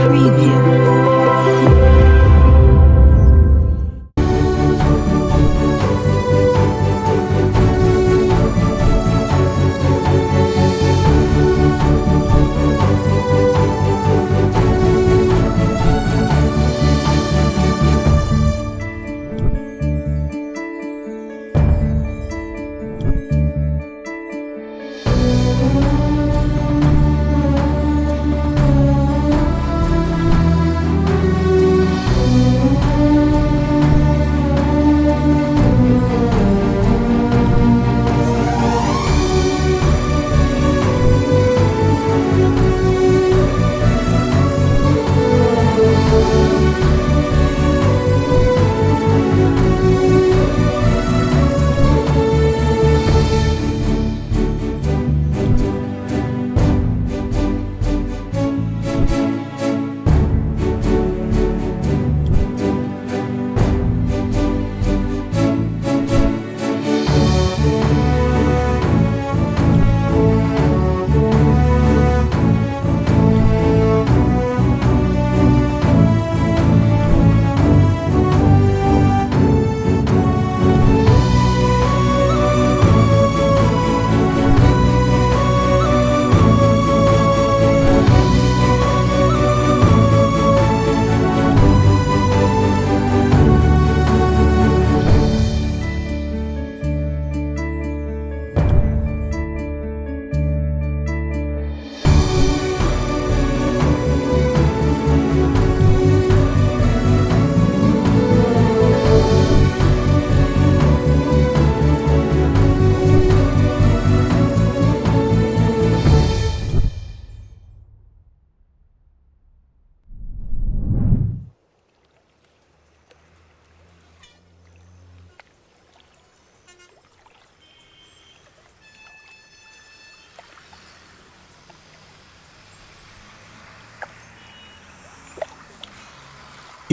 Preview.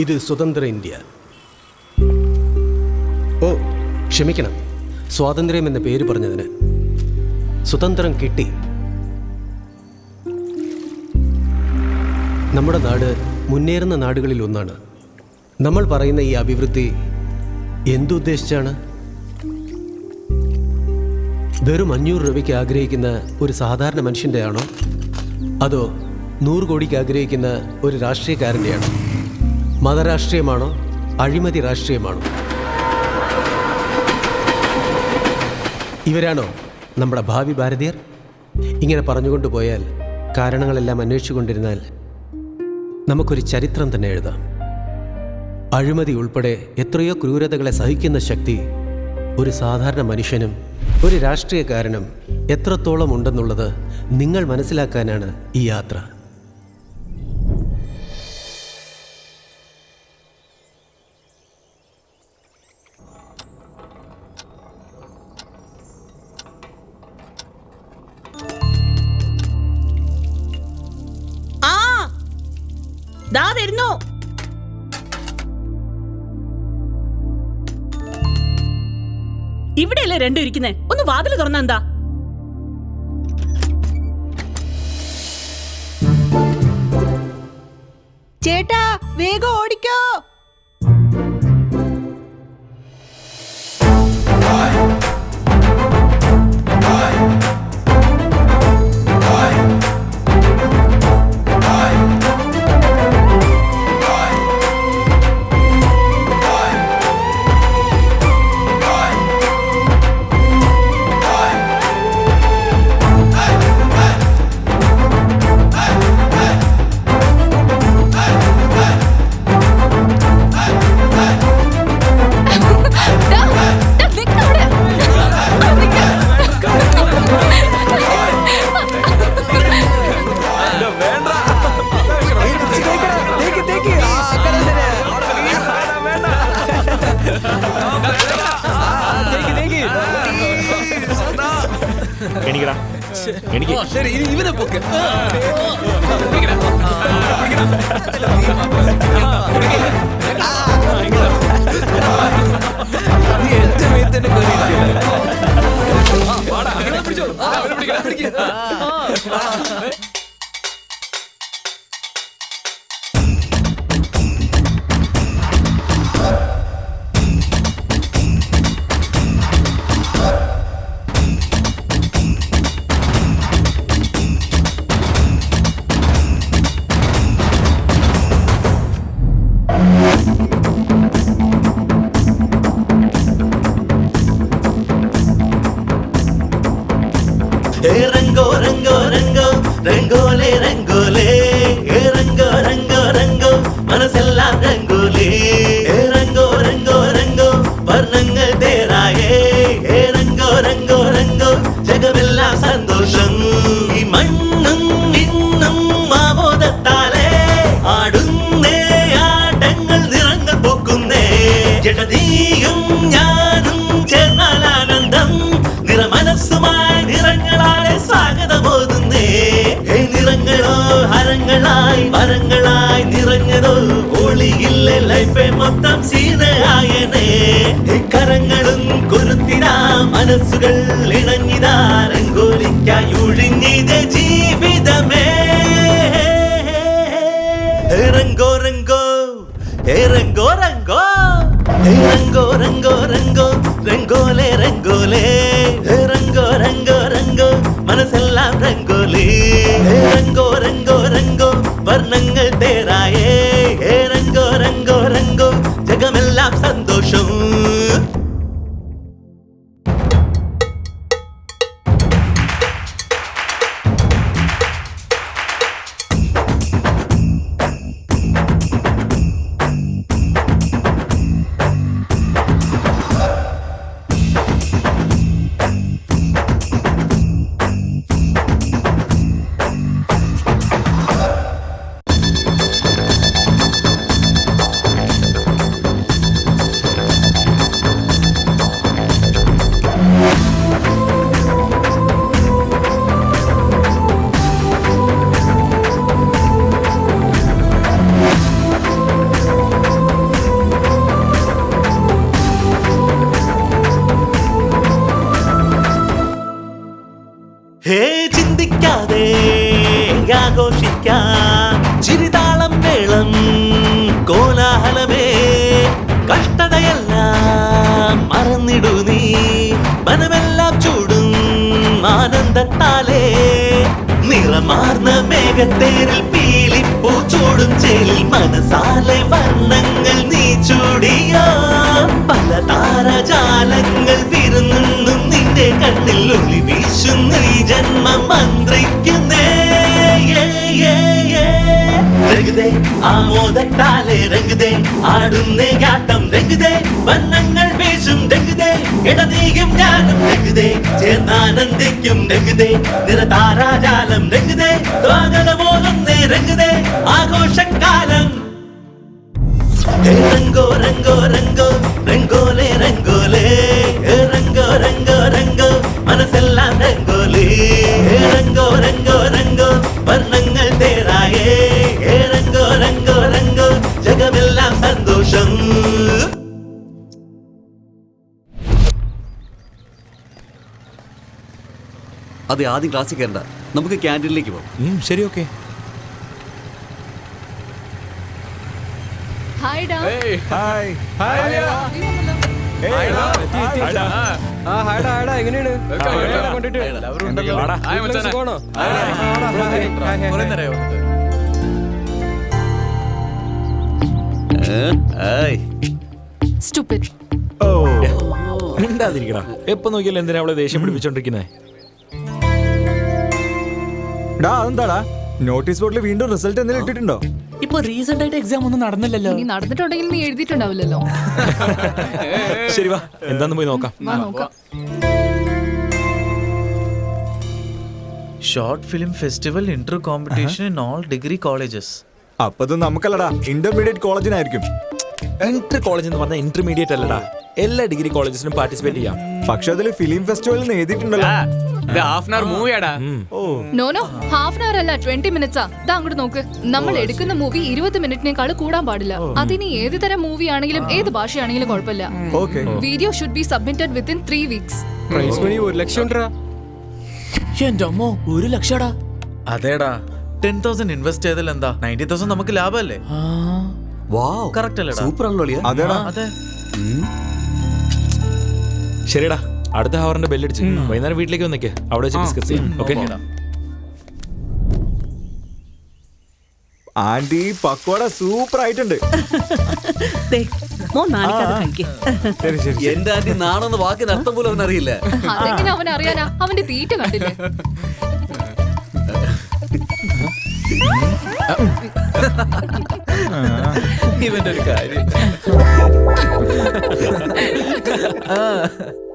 ഇത് സ്വതന്ത്ര India. ഓ ക്ഷമിക്കണം, സ്വാതന്ത്ര്യം എന്ന പേര് പറഞ്ഞതിന്. സ്വതന്ത്രം കിട്ടി. നമ്മുടെ നാട് മുന്നേറുന്ന നാടുകളിൽ ഒന്നാണ്. നമ്മൾ പറയുന്ന ഈ അഭിവൃദ്ധി എന്തുദ്ദേശിച്ചാണ്? വെറും 500 രൂപയ്ക്ക് ആഗ്രഹിക്കുന്ന ഒരു സാധാരണ മനുഷ്യൻ്റെ ആണോ, അതോ 100 കോടിക്ക് ആഗ്രഹിക്കുന്ന ഒരു രാഷ്ട്രീയക്കാരൻ്റെയാണോ? മതരാഷ്ട്രീയമാണോ, അഴിമതി രാഷ്ട്രീയമാണോ? ഇവരാണോ നമ്മുടെ ഭാവി ഭാരതീയർ? ഇങ്ങനെ പറഞ്ഞുകൊണ്ടു പോയാൽ, കാരണങ്ങളെല്ലാം അന്വേഷിച്ചു കൊണ്ടിരുന്നാൽ നമുക്കൊരു ചരിത്രം തന്നെ എഴുതാം. അഴിമതി ഉൾപ്പെടെ എത്രയോ ക്രൂരതകളെ സഹിക്കുന്ന ശക്തി ഒരു സാധാരണ മനുഷ്യനും ഒരു രാഷ്ട്രീയക്കാരനും എത്രത്തോളം ഉണ്ടെന്നുള്ളത് നിങ്ങൾ മനസ്സിലാക്കാനാണ് ഈ യാത്ര. ഇവിടെയല്ലേ രണ്ടും ഇരിക്കുന്നേ? ഒന്ന് വാതില് തുറന്നെന്താ? ചേട്ടാ വേഗം ഓടിക്കോ. എണീക്കടാ, എനിക്ക് ശരി ഇവനെ പൊക്ക്. എന്റെ മേത്തന്നെ പിടിച്ചോ. പറഞ്ഞതോ ഒളിയില്ലേ ലൈഫെ മൊത്തം സീതയായനേ കരങ്ങളും കൊരുത്തിടാ മനസ്സുകൾ ഇണങ്ങിതാ രംഗോലിക്കായി ഒഴിഞ്ഞിത് ജീവിതമേ രംഗോ രംഗോ രംഗോ രംഗോ രംഗോ രംഗോ രംഗോ രംഗോലെ രംഗോലെ രംഗോ രംഗോ രംഗോ മനസ്സെല്ലാം രംഗോലി രംഗോ രംഗോ രംഗോ വർണ്ണങ്ങൾ തേരായേ രംഗോ രംഗോ രംഗോ ജഗമെല്ലാം സന്തോഷം ഹേ ചിന്തിക്കാതെ ആഘോഷിക്കാം ചിരിതാളം മേളം കോലാഹലമേ കഷ്ടതയെല്ലാം മറന്നിടൂ നീ മനമെല്ലാം ചൂടും ആനന്ദത്താലേ നിറമാർന്ന മേഘത്തേരിൽ പീലിപ്പൂ ചൂടും ചേലിൽ മനസാലെ വർണ്ണങ്ങൾ നീ ചൂടിയോ പല താരജാലങ്ങൾ വിരുന്നും നിന്റെ കണ്ണിൽ ഒളി വീശുന്ന ഈ ജന്മം മന്ത്രിക്കുന്നേ രംഗുതേ ആമോദത്താലെ രംഗുതേ ആടുന്നേ യാട്ടം രംഗുതേ വർണ്ണങ്ങൾ വീശും രംഗുതേ ഇടനീയും ഞാനും രംഗുതേ ചേർന്നാനന്ദിക്കും രംഗുതേ നിറതാരാജാലം രംഗുതേ സ്വാഗതമോതുന്നേ രംഗുതേ ആഘോഷക്കാലം രംഗോ രംഗോ രംഗോ രംഗോലെ രംഗോലെ രംഗോ രംഗോ രംഗോ മനസ്സെല്ലാം രംഗോലി രംഗോ രംഗോ രംഗോ വർണ്ണങ്ങൾ തേരായേ രംഗോ രംഗോ രംഗോ ജഗമെല്ലാം സന്തോഷം അതെ ആദ്യം ക്ലാസ്സിൽ കയറണ്ട നമുക്ക് ക്യാൻറ്റീനിലേക്ക് പോകാം ശരി ഓക്കെ മിണ്ടാതിരിക്കടാ എപ്പൊ നോക്കിയാലും എന്തിനാ അവളെ ദേഷ്യം പിടിപ്പിച്ചോണ്ടിരിക്കുന്നേ അതെന്താടാ നോട്ടീസ് ബോർഡിൽ വീണ്ടും റിസൾട്ട് എന്തെങ്കിലും ഇട്ടിട്ടുണ്ടോ? ഇപ്പൊ റീസെന്റ് ആയിട്ട് എക്സാം ഒന്നും നടന്നില്ലല്ലോ. നീ നടന്നിട്ടുണ്ടെങ്കിൽ നീ എഴുതിയിട്ടുണ്ടാവില്ലല്ലോ. ശരി വാ എന്താന്ന് പോയി നോക്കാം. Short film festival Inter competition in all degree colleges. അപ്പൊ ഇത് നമുക്കല്ലടാ, ഇന്റർമീഡിയറ്റ് കോളേജിനായിരിക്കും. ഇന്റർ കോളേജ് എന്ന് പറഞ്ഞാൽ ഇന്റർമീഡിയറ്റ് അല്ലടാ, എല്ലാ ഡിഗ്രി കോളേജസിനും പാർട്ടിസിപ്പേറ്റ് ചെയ്യാം. പക്ഷെ അതിൽ ഫിലിം ഫെസ്റ്റിവലിൽ എഴുതിയിട്ടുണ്ടല്ലോ. നോനോ, ഹാഫ് ആൻ അവർ അല്ല 20 മിനിറ്റ്സാ. ദാ അങ്ങോട്ട് നോക്ക്. നമ്മൾ എടുക്കുന്ന മൂവി 20 മിനിറ്റിനേക്കാൾ കൂടാൻ പാടില്ല. അതിന് ഏത് തരം മൂവി ആണെങ്കിലും ഏത് ഭാഷയാണെങ്കിലും കുഴപ്പമില്ല. Video should be submitted within 3 weeks. Prize money 1 ലക്ഷം. എന്റെ അമ്മോ, 1 ലക്ഷടാ. അതേടാ, 10,000 ഇൻവെസ്റ്റ് ചെയ്താൽ എന്താ 90,000 നമുക്ക് ലാഭമല്ലേ? കറക്റ്റ് അല്ലേ? സൂപ്പർ ആണല്ലോ. അതേടാ. അതെ. ശരിടാ, അടുത്ത ഹവറിന്റെ ബെല്ലടിച്ച് വൈകുന്നേരം വീട്ടിലേക്ക് വന്നേക്ക്, അവിടെ വെച്ച് ഡിസ്കസ് ചെയ്യാം. ഓക്കെ. ആന്റി പക്കോട സൂപ്പർ ആയിട്ടുണ്ട്. എന്റെ ആന്റി നാണെന്ന് വാക്കിന് അർത്ഥം പോലും അവൻ അറിയില്ല. അതെങ്ങനെ അവൻ അറിയാനാ? അവന്റെ തീറ്റ കണ്ടില്ലേ? ഇവന്റെ ഒരു കാര്യം.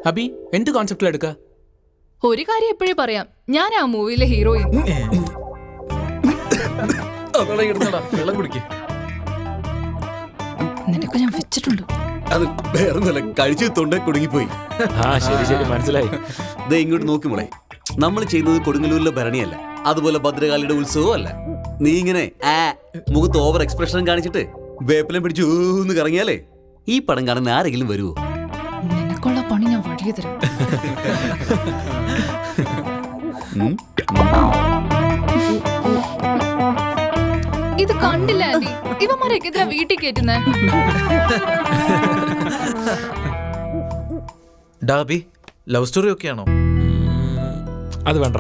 അബി, എന്ത് കോൺസെപ്റ്റിൽ എടുക്ക? ഒരു കാര്യം എപ്പോഴേ പറയാം, ഞാൻ ആ മൂവിയിലെ ഹീറോയിൻ. വെള്ളം കുടിക്ക്. നിനക്ക് ഞാൻ വെച്ചിട്ടുണ്ട്. അത് വേറെ കഴിച്ചു തൊണ്ട കുടുങ്ങിപ്പോയി. ശരി ശരി, മനസ്സിലായി. ദേ ഇങ്ങോട്ട് നോക്കി മോളെ, നമ്മൾ ചെയ്യുന്നത് കൊടുങ്ങല്ലൂരിലെ ഭരണിയല്ല, അതുപോലെ ഭദ്രകാളിയുടെ ഉത്സവവും അല്ല. നീ ഇങ്ങനെ മുഖത്ത് ഓവർ എക്സ്പ്രഷൻ കാണിച്ചിട്ട് വേപ്പിലും പിടിച്ചു കറങ്ങിയാലേ ഈ പടം കാണുന്ന ആരെങ്കിലും വരുമോ? നിനക്കുള്ള പണി ഞാൻ വഴിയെ തരാം. ഇത് കണ്ടില്ല ആന്റി, ഇവന്മാരൊക്കെ ഇതിനാ വീട്ടിൽ കയറ്റുന്നേ. ഡാബി ലവ് സ്റ്റോറി ഒക്കെയാണോ? അത് വേണ്ട.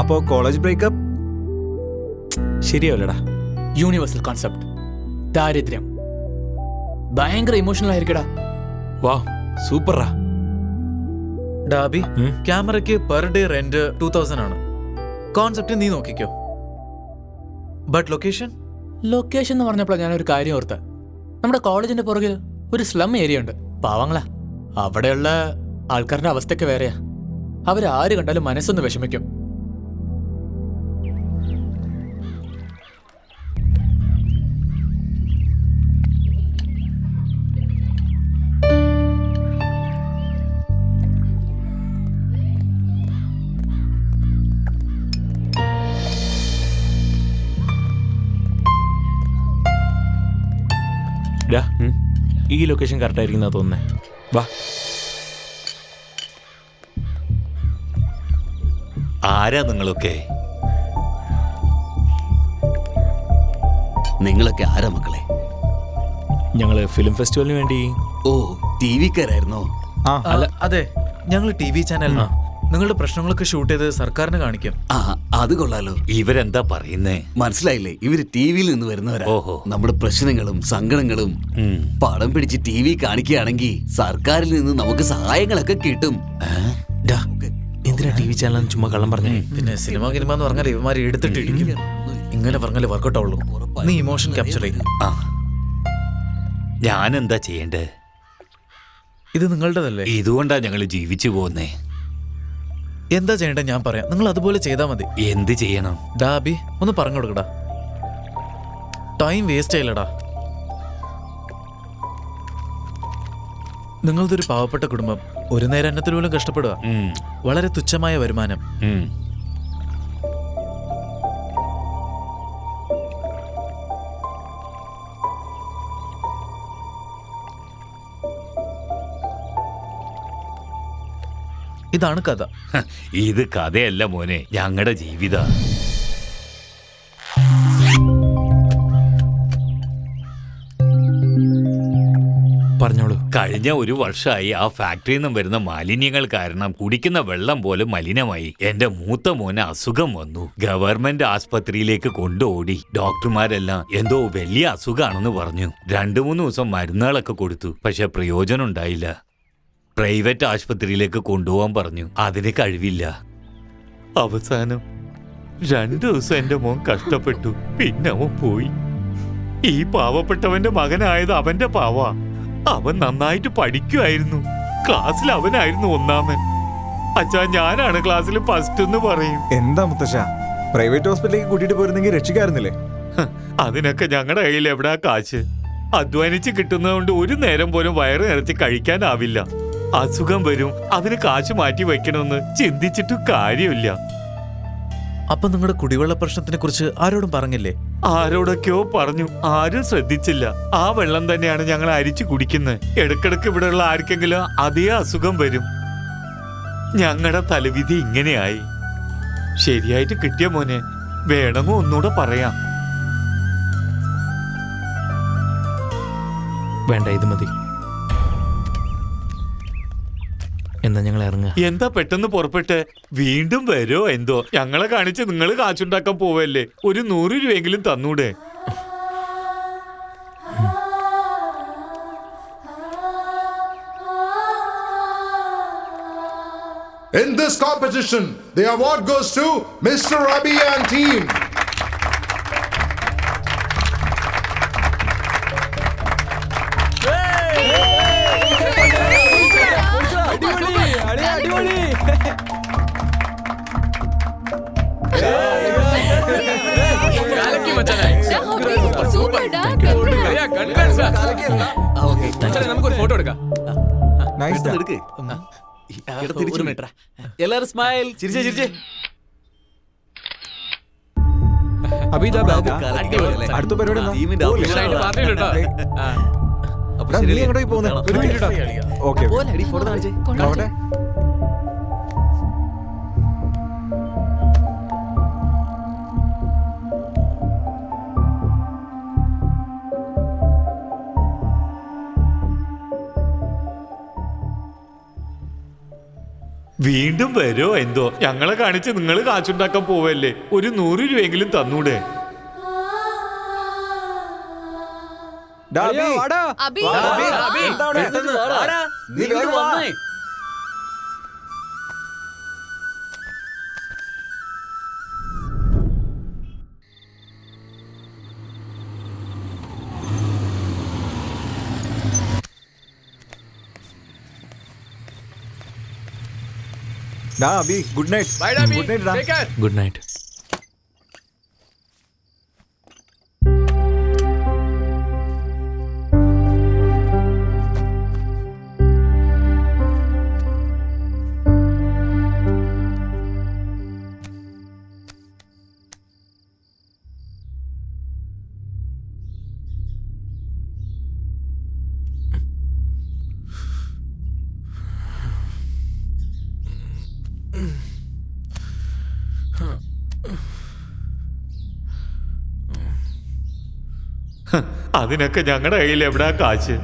അപ്പോ കോളേജ് ബ്രേക്കപ്പ് ശരിയാവില്ലടാ. Universal concept. ദാരിദ്ര്യം ഭയങ്കര ഇമോഷണൽ ആയിരിക്കടാ. വാ സൂപ്പറാ. ഡാബി ക്യാമറയ്ക്ക് പെർ ഡേ റെന്റ് 2000 ആണ്. കോൺസെപ്റ്റ് നീ നോക്കിക്കോ. ബട്ട് ലൊക്കേഷൻ എന്ന് പറഞ്ഞപ്പോൾ ഞാനൊരു കാര്യം ഓർത്ത. നമ്മുടെ കോളേജിന്റെ പുറകിൽ ഒരു സ്ലം ഏരിയ ഉണ്ട്. പാവങ്ങളാ, അവിടെയുള്ള ആൾക്കാരുടെ അവസ്ഥയൊക്കെ വേറെയാ. അവരാര് കണ്ടാലും മനസ്സൊന്ന് വിഷമിക്കും. ഈ ലൊക്കേഷൻ കറക്റ്റ് ആയിരിക്കുന്ന തോന്നുന്നേ. വാ. ആരാ നിങ്ങളൊക്കെ? നിങ്ങളൊക്കെ ആരാ മക്കളെ? ഞങ്ങള് ഫിലിം ഫെസ്റ്റിവലിന് വേണ്ടി. ഓ, ടിവിക്കാരായിരുന്നോ? അല്ല, അതെ, ഞങ്ങൾ TV ചാനലിനാ. നിങ്ങളുടെ പ്രശ്നങ്ങളൊക്കെ ഷൂട്ട് ചെയ്ത് സർക്കാരിന് കാണിക്കാം. അത് കൊള്ളാലോ. ഇവരെന്താ പറയുന്നേ? മനസ്സിലായില്ലേ? ഇവര് ടിവിയിൽ നിന്ന് വരുന്നവരാ. ഓഹോ. നമ്മുടെ പ്രശ്നങ്ങളും സങ്കടങ്ങളും പടം പിടിച്ച് TV കാണിക്കുകയാണെങ്കിൽ സർക്കാരിൽ നിന്ന് നമുക്ക് സഹായങ്ങളൊക്കെ കിട്ടും. എന്തിനാ TV ചാനൽ ചുമ്മാ കള്ളം പറഞ്ഞേ? പിന്നെ സിനിമ എന്ന് പറഞ്ഞാൽ ഇവന്മാരെ എടുത്തിട്ട് ഇടിക്കും. ഇങ്ങനെ പറഞ്ഞാലേ വർക്കൗട്ട് ആവുള്ളൂ. നീ ഇമോഷൻ ക്യാപ്ചർ ചെയ്യും. ഞാൻ എന്താ ചെയ്യണ്ടേ? ഇത് നിങ്ങളുടേതല്ലേ? ഇതുകൊണ്ടാ ഞങ്ങൾ ജീവിച്ചു പോകുന്നേ. എന്താ ചെയ്യണ്ടേ ഞാൻ പറയാം, നിങ്ങൾ അതുപോലെ ചെയ്താൽ മതി. എന്ത് ചെയ്യണം? ഡാബി ഒന്ന് പറഞ്ഞു കൊടുക്കടാ. Time waste ചെയ്യലടാ. നിങ്ങളതൊരു പാവപ്പെട്ട കുടുംബം, ഒരു നേരം അന്നത്തിന് പോലും കഷ്ടപ്പെടുക. വളരെ തുച്ഛമായ വരുമാനം. ഇതാണ് കഥ. ഇത് കഥയല്ല മോനെ, ഞങ്ങളുടെ ജീവിത. പറഞ്ഞോളൂ. കഴിഞ്ഞ ഒരു വർഷമായി ആ ഫാക്ടറിയിൽ നിന്നും വരുന്ന മാലിന്യങ്ങൾ കാരണം കുടിക്കുന്ന വെള്ളം പോലും മലിനമായി. എന്റെ മൂത്ത മോന് അസുഖം വന്നു. ഗവൺമെന്റ് ആസ്പത്രിയിലേക്ക് കൊണ്ടുപോയി. ഡോക്ടർമാരെല്ലാം എന്തോ വലിയ അസുഖാണെന്ന് പറഞ്ഞു. 2-3 ദിവസം മരുന്നുകളൊക്കെ കൊടുത്തു. പക്ഷെ പ്രയോജനം ഉണ്ടായില്ല. പ്രൈവറ്റ് ആശുപത്രിയിലേക്ക് കൊണ്ടുപോകാൻ പറഞ്ഞു. അതിന് കഴിവില്ല. അവസാനം 2 ദിവസം എന്റെ മോൻ കഷ്ടപ്പെട്ടു. പിന്നെ അവൻ പോയി. ഈ പാവപ്പെട്ടവന്റെ മകനായത് അവന്റെ പാവ. അവൻ നന്നായിട്ട് പഠിക്കുമായിരുന്നു. ക്ലാസ്സിൽ അവനായിരുന്നു ഒന്നാമൻ. അച്ഛാ, ഞാനാണ് ക്ലാസ്സിൽ ഫസ്റ്റ് എന്ന് പറയും. എന്താ മുത്തശ്ശ, പ്രൈവറ്റ് ഹോസ്പിറ്റലിലേക്ക് കൂട്ടിട്ട് പോയിരുന്നെങ്കിൽ രക്ഷിക്കാറുന്നില്ലേ? അതിനൊക്കെ ഞങ്ങളുടെ കയ്യിൽ എവിടാ കാശ്? അധ്വാനിച്ച് കിട്ടുന്നതുകൊണ്ട് ഒരു നേരം പോലും വയറ് നിറച്ച് കഴിക്കാനാവില്ല. അസുഖം വരും, അതിന് കാശ് മാറ്റി വെക്കണമെന്ന് ചിന്തിച്ചിട്ട് കാര്യമില്ല. അപ്പൊ നിങ്ങളുടെ കുടിവെള്ള പ്രശ്നത്തിനെ കുറിച്ച് ആരോടും പറഞ്ഞില്ലേ? ആരോടൊക്കെയോ പറഞ്ഞു, ആരും ശ്രദ്ധിച്ചില്ല. ആ വെള്ളം തന്നെയാണ് ഞങ്ങൾ അരിച്ചു കുടിക്കുന്നത്. ഇടക്കിടക്ക് ഇവിടെയുള്ള ആർക്കെങ്കിലും അതേ അസുഖം വരും. ഞങ്ങളുടെ തലവിധി ഇങ്ങനെയായി. ശരിയായിട്ട് കിട്ടിയ മോനെ, വേണമോ ഒന്നുകൂടെ പറയാം. വേണ്ട, ഇത് മതി. എന്നാ ഞങ്ങൾ ഇറങ്ങുക. എന്താ പെട്ടെന്ന് പുറപ്പെട്ട്? വീണ്ടും വരോ എന്തോ? ഞങ്ങളെ കാണിച്ച് നിങ്ങൾ കാശുണ്ടാക്കാൻ പോവല്ലേ? ഒരു 100 രൂപയെങ്കിലും തന്നൂടെ? In this competition, the award goes to Mr. Rabi and team. നമുക്കൊരു ഫോട്ടോ എടുക്കാം. എല്ലാരും സ്മൈൽ. ചിരിച്ചേ. അടുത്ത പരിപാടി എന്താ? ടീമിന്റെ പോലെ. അഭിപ്രായം പാർട്ടിയിലുണ്ടോ? ആ. അപ്പൊ എടാ, നീ ശരിയല്ലേ? എങ്ങോട്ടായി പോകുന്നെ? ഒരു minute ഇടാ. Okay, okay. എടി, photo കാണിച്ചേ. നോക്കട്ടെ. വീണ്ടും വരോ എന്തോ? ഞങ്ങളെ കാണിച്ച് നിങ്ങൾ കാശുണ്ടാക്കാൻ പോവല്ലേ? ഒരു 100 രൂപയെങ്കിലും തന്നൂടെ? ഡാ, അബി അബി. എന്താ അവിടെ? നീ വേഗം വന്നേ. ഡാ, Abhi, good night. Bye, Abhi. Good night ഡാ. Take care. Good night. അതിനൊക്കെ ഞങ്ങളുടെ കയ്യിൽ എവിടാ കാശ്?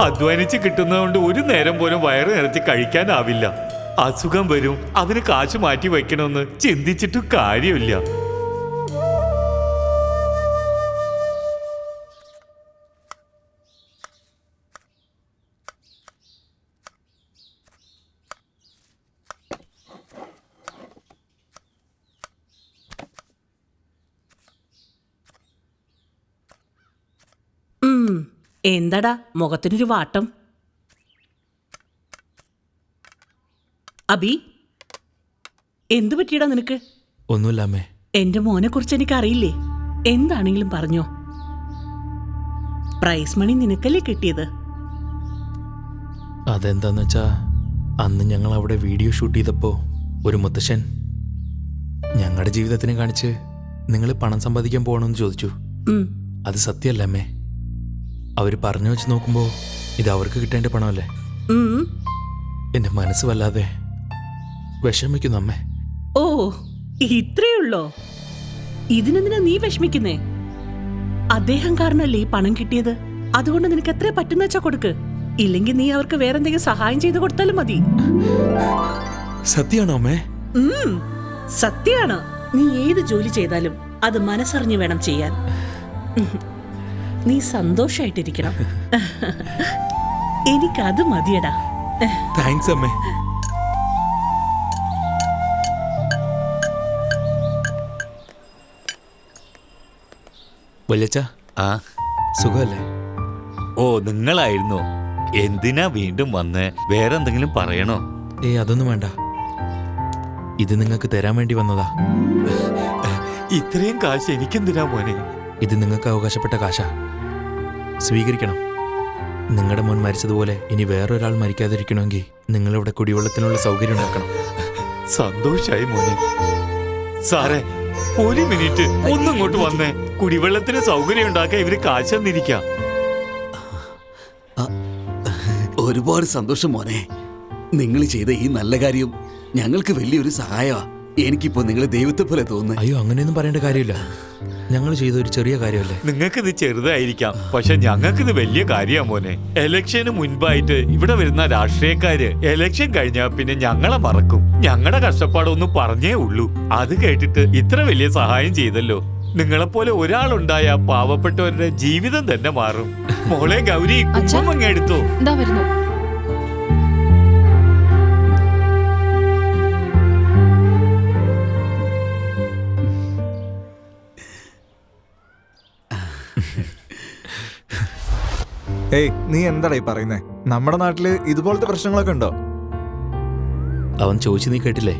അധ്വാനിച്ച് കിട്ടുന്നതുകൊണ്ട് ഒരു നേരം പോലും വയറ് നിറച്ച് കഴിക്കാനാവില്ല. അസുഖം വരും, അതിന് കാശ് മാറ്റി വെക്കണമെന്ന് ചിന്തിച്ചിട്ട് കാര്യമില്ല. എന്താടാ മുഖത്തിനൊരു വാട്ടം? അബി, എന്തു പറ്റിയടാ നിനക്ക്? ഒന്നുമില്ല അമ്മേ. എന്റെ മോനെ കുറിച്ച് എനിക്കറിയില്ലേ. എന്താണെങ്കിലും പറഞ്ഞോ. പ്രൈസ് മണി നിനക്കല്ലേ കിട്ടിയത്? അതെന്താന്ന് വെച്ചാ അന്ന് ഞങ്ങൾ അവിടെ വീഡിയോ ഷൂട്ട് ചെയ്തപ്പോ ഒരു മുത്തശ്ശൻ ഞങ്ങളുടെ ജീവിതത്തിനെ കാണിച്ച് നിങ്ങൾ പണം സമ്പാദിക്കാൻ പോകണമെന്ന് ചോദിച്ചു. അത് സത്യമല്ല അമ്മേ. അവർ പറഞ്ഞു വെച്ച് നോക്കുമ്പോൾ ഇത് അവർക്ക് കിട്ടേണ്ട പണമല്ലേ? എൻ്റെ മനസ്സ് വല്ലാതെ വിഷമിക്കുന്നു അമ്മേ. ഓ, ഇത്രയുള്ളോ? ഇതിനെന്തിനാ നീ വിഷമിക്കുന്നേ? അദ്ദേഹം കാരണല്ലേ ഈ പണം കിട്ടിയത്. അതുകൊണ്ട് നിനക്ക് എത്ര പറ്റുന്ന വെച്ചാ കൊടുക്ക്. ഇല്ലെങ്കിൽ നീ അവർക്ക് വേറെന്തെങ്കിലും സഹായം ചെയ്തു കൊടുത്താലും മതി. സത്യമാണോ അമ്മേ? സത്യാണ്. നീ ഏത് ജോലി ചെയ്താലും അത് മനസ്സറിഞ്ഞു വേണം ചെയ്യാൻ. നീ സന്തോഷായിട്ടിരിക്കണം. എനിക്കത് മതിയടാ. താങ്ക്സ് അമ്മേ. വല്യച്ഛ, ആ, സുഖമല്ലേ? ഓ, നിങ്ങളായിരുന്നോ? എന്തിനാ വീണ്ടും വന്ന്? വേറെ എന്തെങ്കിലും പറയണോ? അതൊന്നും വേണ്ട. ഇത് നിങ്ങൾക്ക് തരാൻ വേണ്ടി വന്നതാ. ഇത്രയും കാശ് എനിക്കെന്തിനാ മോനെ? ഇത് നിങ്ങൾക്ക് അവകാശപ്പെട്ട കാശാ, സ്വീകരിക്കണം. നിങ്ങളുടെ മോൻ മരിച്ചതുപോലെ ഇനി വേറൊരാൾ മരിക്കാതിരിക്കണമെങ്കിൽ നിങ്ങളിവിടെ കുടിവെള്ളത്തിനുള്ള സൗകര്യം ഉണ്ടാക്കണം. സന്തോഷായി മോനെ. സാറേ, ഒരു മിനിറ്റ് ഒന്നും ഇങ്ങോട്ട് വന്നേ. കുടിവെള്ളത്തിന് സൗകര്യം ഉണ്ടാക്കാൻ ഇവര് കാശ് തന്നിരിക്കാം. ഒരുപാട് സന്തോഷം മോനെ. നിങ്ങൾ ചെയ്ത ഈ നല്ല കാര്യം ഞങ്ങൾക്ക് വലിയൊരു സഹായമാ. എനിക്കിപ്പോ നിങ്ങളെ ദൈവത്തെ പോലെ തോന്നുന്നു. അയ്യോ, അങ്ങനെയൊന്നും പറയേണ്ട കാര്യമില്ല. ഞങ്ങൾ ചെയ്ത ഒരു ചെറിയ കാര്യമല്ലേ. നിങ്ങൾക്കിത് ചെറുതായിരിക്കാം, പക്ഷെ ഞങ്ങൾക്കിത് വലിയ കാര്യമാ മോനെ. എലക്ഷന് മുൻപായിട്ട് ഇവിടെ വരുന്ന രാഷ്ട്രീയക്കാര് എലക്ഷൻ കഴിഞ്ഞാ പിന്നെ ഞങ്ങളെ മറക്കും. ഞങ്ങളുടെ കഷ്ടപ്പാടൊന്നും പറഞ്ഞേ ഉള്ളൂ. അത് കേട്ടിട്ട് ഇത്ര വലിയ സഹായം ചെയ്തല്ലോ. നിങ്ങളെപ്പോലെ ഒരാളുണ്ടായ പാവപ്പെട്ടവരുടെ ജീവിതം തന്നെ മാറും. മോളെ ഗൗരി, കുമ്മങ്ങ എടുത്തോ. എന്താ വരുന്നു? ഏയ്, നീ എന്താടാ ഈ പറയുന്നേ? നമ്മുടെ നാട്ടില് ഇതുപോലത്തെ പ്രശ്നങ്ങളൊക്കെ ഉണ്ടോ? അവൻ ചോദിച്ചു, നീ കേട്ടില്ലേ?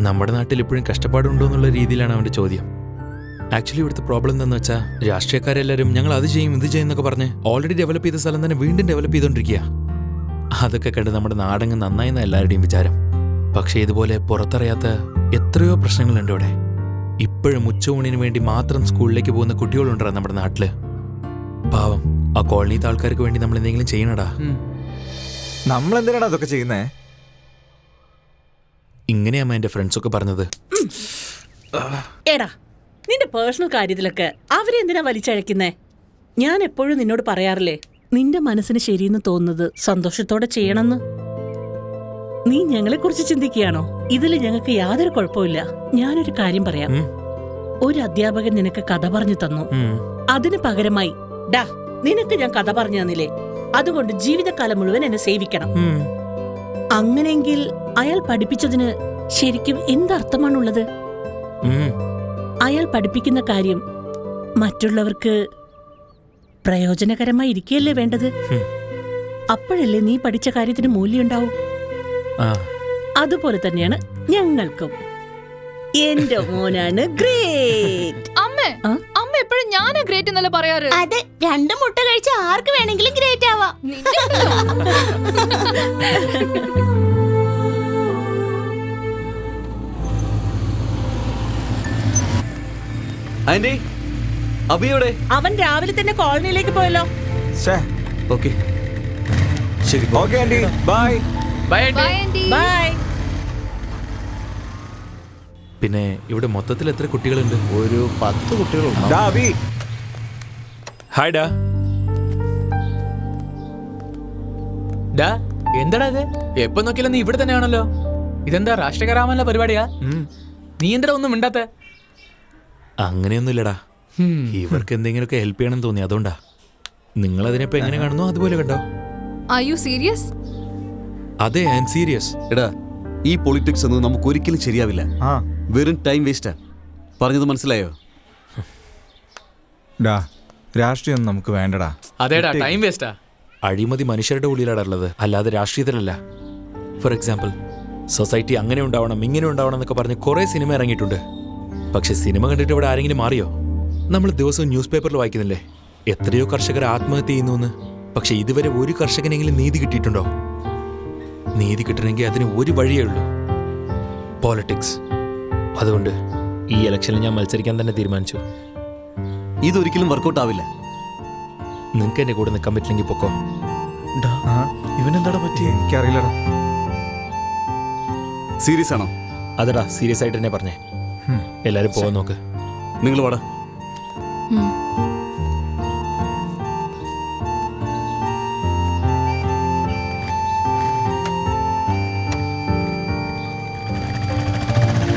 നമ്മുടെ നാട്ടിൽ ഇപ്പോഴും കഷ്ടപ്പാടുണ്ടോ എന്നുള്ള രീതിയിലാണ് അവന്റെ ചോദ്യം. ആക്ച്വലി ഇവിടുത്തെ പ്രോബ്ലം എന്താണെന്ന് വെച്ചാൽ രാഷ്ട്രീയക്കാരെല്ലാവരും ഞങ്ങൾ അത് ചെയ്യും ഇത് ചെയ്യും എന്നൊക്കെ പറഞ്ഞ് ഓൾറെഡി ഡെവലപ്പ് ചെയ്ത സ്ഥലം തന്നെ വീണ്ടും ഡെവലപ്പ് ചെയ്തുകൊണ്ടിരിക്കുക. അതൊക്കെ കണ്ട് നമ്മുടെ നാടങ്ങ് നന്നായെന്ന എല്ലാവരുടെയും വിചാരം. പക്ഷെ ഇതുപോലെ പുറത്തറിയാത്ത എത്രയോ പ്രശ്നങ്ങളുണ്ട് ഇവിടെ. ഇപ്പോഴും ഉച്ചയൂണിന് വേണ്ടി മാത്രം സ്കൂളിലേക്ക് പോകുന്ന കുട്ടികളുണ്ടോ നമ്മുടെ നാട്ടില്. പാവം ആ കോളനിയിലത്തെ ആൾക്കാർക്ക് വേണ്ടി നമ്മൾ എന്തെങ്കിലും ചെയ്യണടാ. നമ്മൾ എന്തിനാണ് അതൊക്കെ ചെയ്യുന്നേ? ഇങ്ങനെയമ്മ എന്റെ ഫ്രണ്ട്സൊക്കെ പറഞ്ഞത്. എടാ, നിന്റെ പേഴ്സണൽ കാര്യത്തിലൊക്കെ അവരെ എന്തിനാ വലിച്ചഴക്കുന്നേ? ഞാൻ എപ്പോഴും നിന്നോട് പറയാറില്ലേ, നിന്റെ മനസ്സിന് ശരിയെന്ന് തോന്നുന്നത് സന്തോഷത്തോടെ ചെയ്യണമെന്ന്. നീ ഞങ്ങളെ കുറിച്ച് ചിന്തിക്കുകയാണോ? ഇതിൽ ഞങ്ങൾക്ക് യാതൊരു കുഴപ്പമില്ല. ഞാനൊരു കാര്യം പറയാം. ഒരു അധ്യാപകൻ നിനക്ക് കഥ പറഞ്ഞു തന്നു. അതിന് പകരമായി ഡാ നിനക്ക് ഞാൻ കഥ പറഞ്ഞു തന്നില്ലേ, അതുകൊണ്ട് ജീവിതകാലം മുഴുവൻ എന്നെ സേവിക്കണം. അങ്ങനെയെങ്കിൽ അയാൾ പഠിപ്പിച്ചതിന് ശരിക്കും എന്തർത്ഥമാണുള്ളത്? അയാൾ പഠിപ്പിക്കുന്ന കാര്യം മറ്റുള്ളവർക്ക് പ്രയോജനകരമായി ഇരിക്കുകയല്ലേ വേണ്ടത്? അപ്പോഴല്ലേ നീ പഠിച്ച കാര്യത്തിന് മൂല്യമുണ്ടാവും. അതുപോലെ തന്നെയാണ് ഞങ്ങൾക്കും. എന്റെ മോനാണ് ഗ്രേറ്റ്. അമ്മ എപ്പോഴും ഞാനാ ഗ്രേറ്റ് എന്നല്ല പറയാറ്. അതെ, 2 മുട്ട കഴിച്ച ആർക്ക് വേണമെങ്കിലും ഗ്രേറ്റ് ആവാം. ആന്റി, അഭിയോടെ? അവൻ രാവിലെ തന്നെ കോളനിയിലേക്ക് പോയല്ലോ. ഓക്കെ ശരി. Okay aunty, bye. ബൈ. പിന്നെ ഇവിടെ മൊത്തത്തിൽ എത്ര കുട്ടികളുണ്ട്? ഒരു 10 കുട്ടികളുണ്ട്. ഡാ അഭി. ഹായ് ഡാ. ഡാ എന്താടാ ഇത്? എപ്പോ നോക്കിയാലും നീ ഇവിടെ തന്നെയാണല്ലോ. ഇതെന്താ രാഷ്ട്രീയകരാമല്ല പരിപാടിയാ? നീ എന്താ ഒന്നും മിണ്ടാത്തെ? അങ്ങനെയൊന്നുമില്ലടാ, ഇവർക്ക് എന്തെങ്കിലുമൊക്കെ ഹെൽപ്പ് ചെയ്യണം തോന്നി, അതുകൊണ്ടാ. നിങ്ങൾ അതിനെപ്പോ എങ്ങനെ കാണുന്നു അതുപോലെ കണ്ടോ. Are you serious? അതെ, ഐ ആം സീരിയസ്. എടാ, ഈ പൊളിറ്റിക്സ് ഒന്നും നമുക്ക് ഒരിക്കലും ശരിയാവില്ല. വെറും ടൈം വേസ്റ്റാ. പറഞ്ഞത് മനസ്സിലായോ? ഡാ രാഷ്ട്രീയം നമുക്ക് വേണ്ടടാ. അതേടാ, ടൈം വേസ്റ്റാ. അഴിമതി മനുഷ്യരുടെ ഉള്ളിലാണുള്ളത്, അല്ലാതെ രാഷ്ട്രീയത്തിലല്ല. ഫോർ എക്സാമ്പിൾ, സൊസൈറ്റി അങ്ങനെ ഉണ്ടാവണം ഇങ്ങനെ ഉണ്ടാവണം എന്നൊക്കെ പറഞ്ഞ് കുറേ സിനിമ ഇറങ്ങിയിട്ടുണ്ട്. പക്ഷെ സിനിമ കണ്ടിട്ട് ഇവിടെ ആരെങ്കിലും മാറിയോ? നമ്മൾ ദിവസവും ന്യൂസ് പേപ്പറിൽ വായിക്കുന്നില്ലേ എത്രയോ കർഷകർ ആത്മഹത്യ ചെയ്യുന്നു എന്ന്. പക്ഷെ ഇതുവരെ ഒരു കർഷകനെങ്കിലും നീതി കിട്ടിയിട്ടുണ്ടോ? നീതി കിട്ടണമെങ്കിൽ അതിന് ഒരു വഴിയേ ഉള്ളൂ, പോളിറ്റിക്സ്. അതുകൊണ്ട് ഈ ഇലക്ഷനിൽ ഞാൻ മത്സരിക്കാൻ തന്നെ തീരുമാനിച്ചു. ഇതൊരിക്കലും വർക്കൗട്ട് ആവില്ല. നിങ്ങൾക്ക് എന്റെ കൂടെ നിൽക്കാൻ പറ്റില്ലെങ്കിൽ പൊക്കോ. ഇവനെന്താടാ പറ്റി? എനിക്കറിയില്ലടാ. സീരിയസ് ആണോ? അതെടാ, സീരിയസ് ആയിട്ട് തന്നെ പറഞ്ഞേ. എല്ലാരും പോകാൻ നോക്ക്. നിങ്ങൾ വാടാ.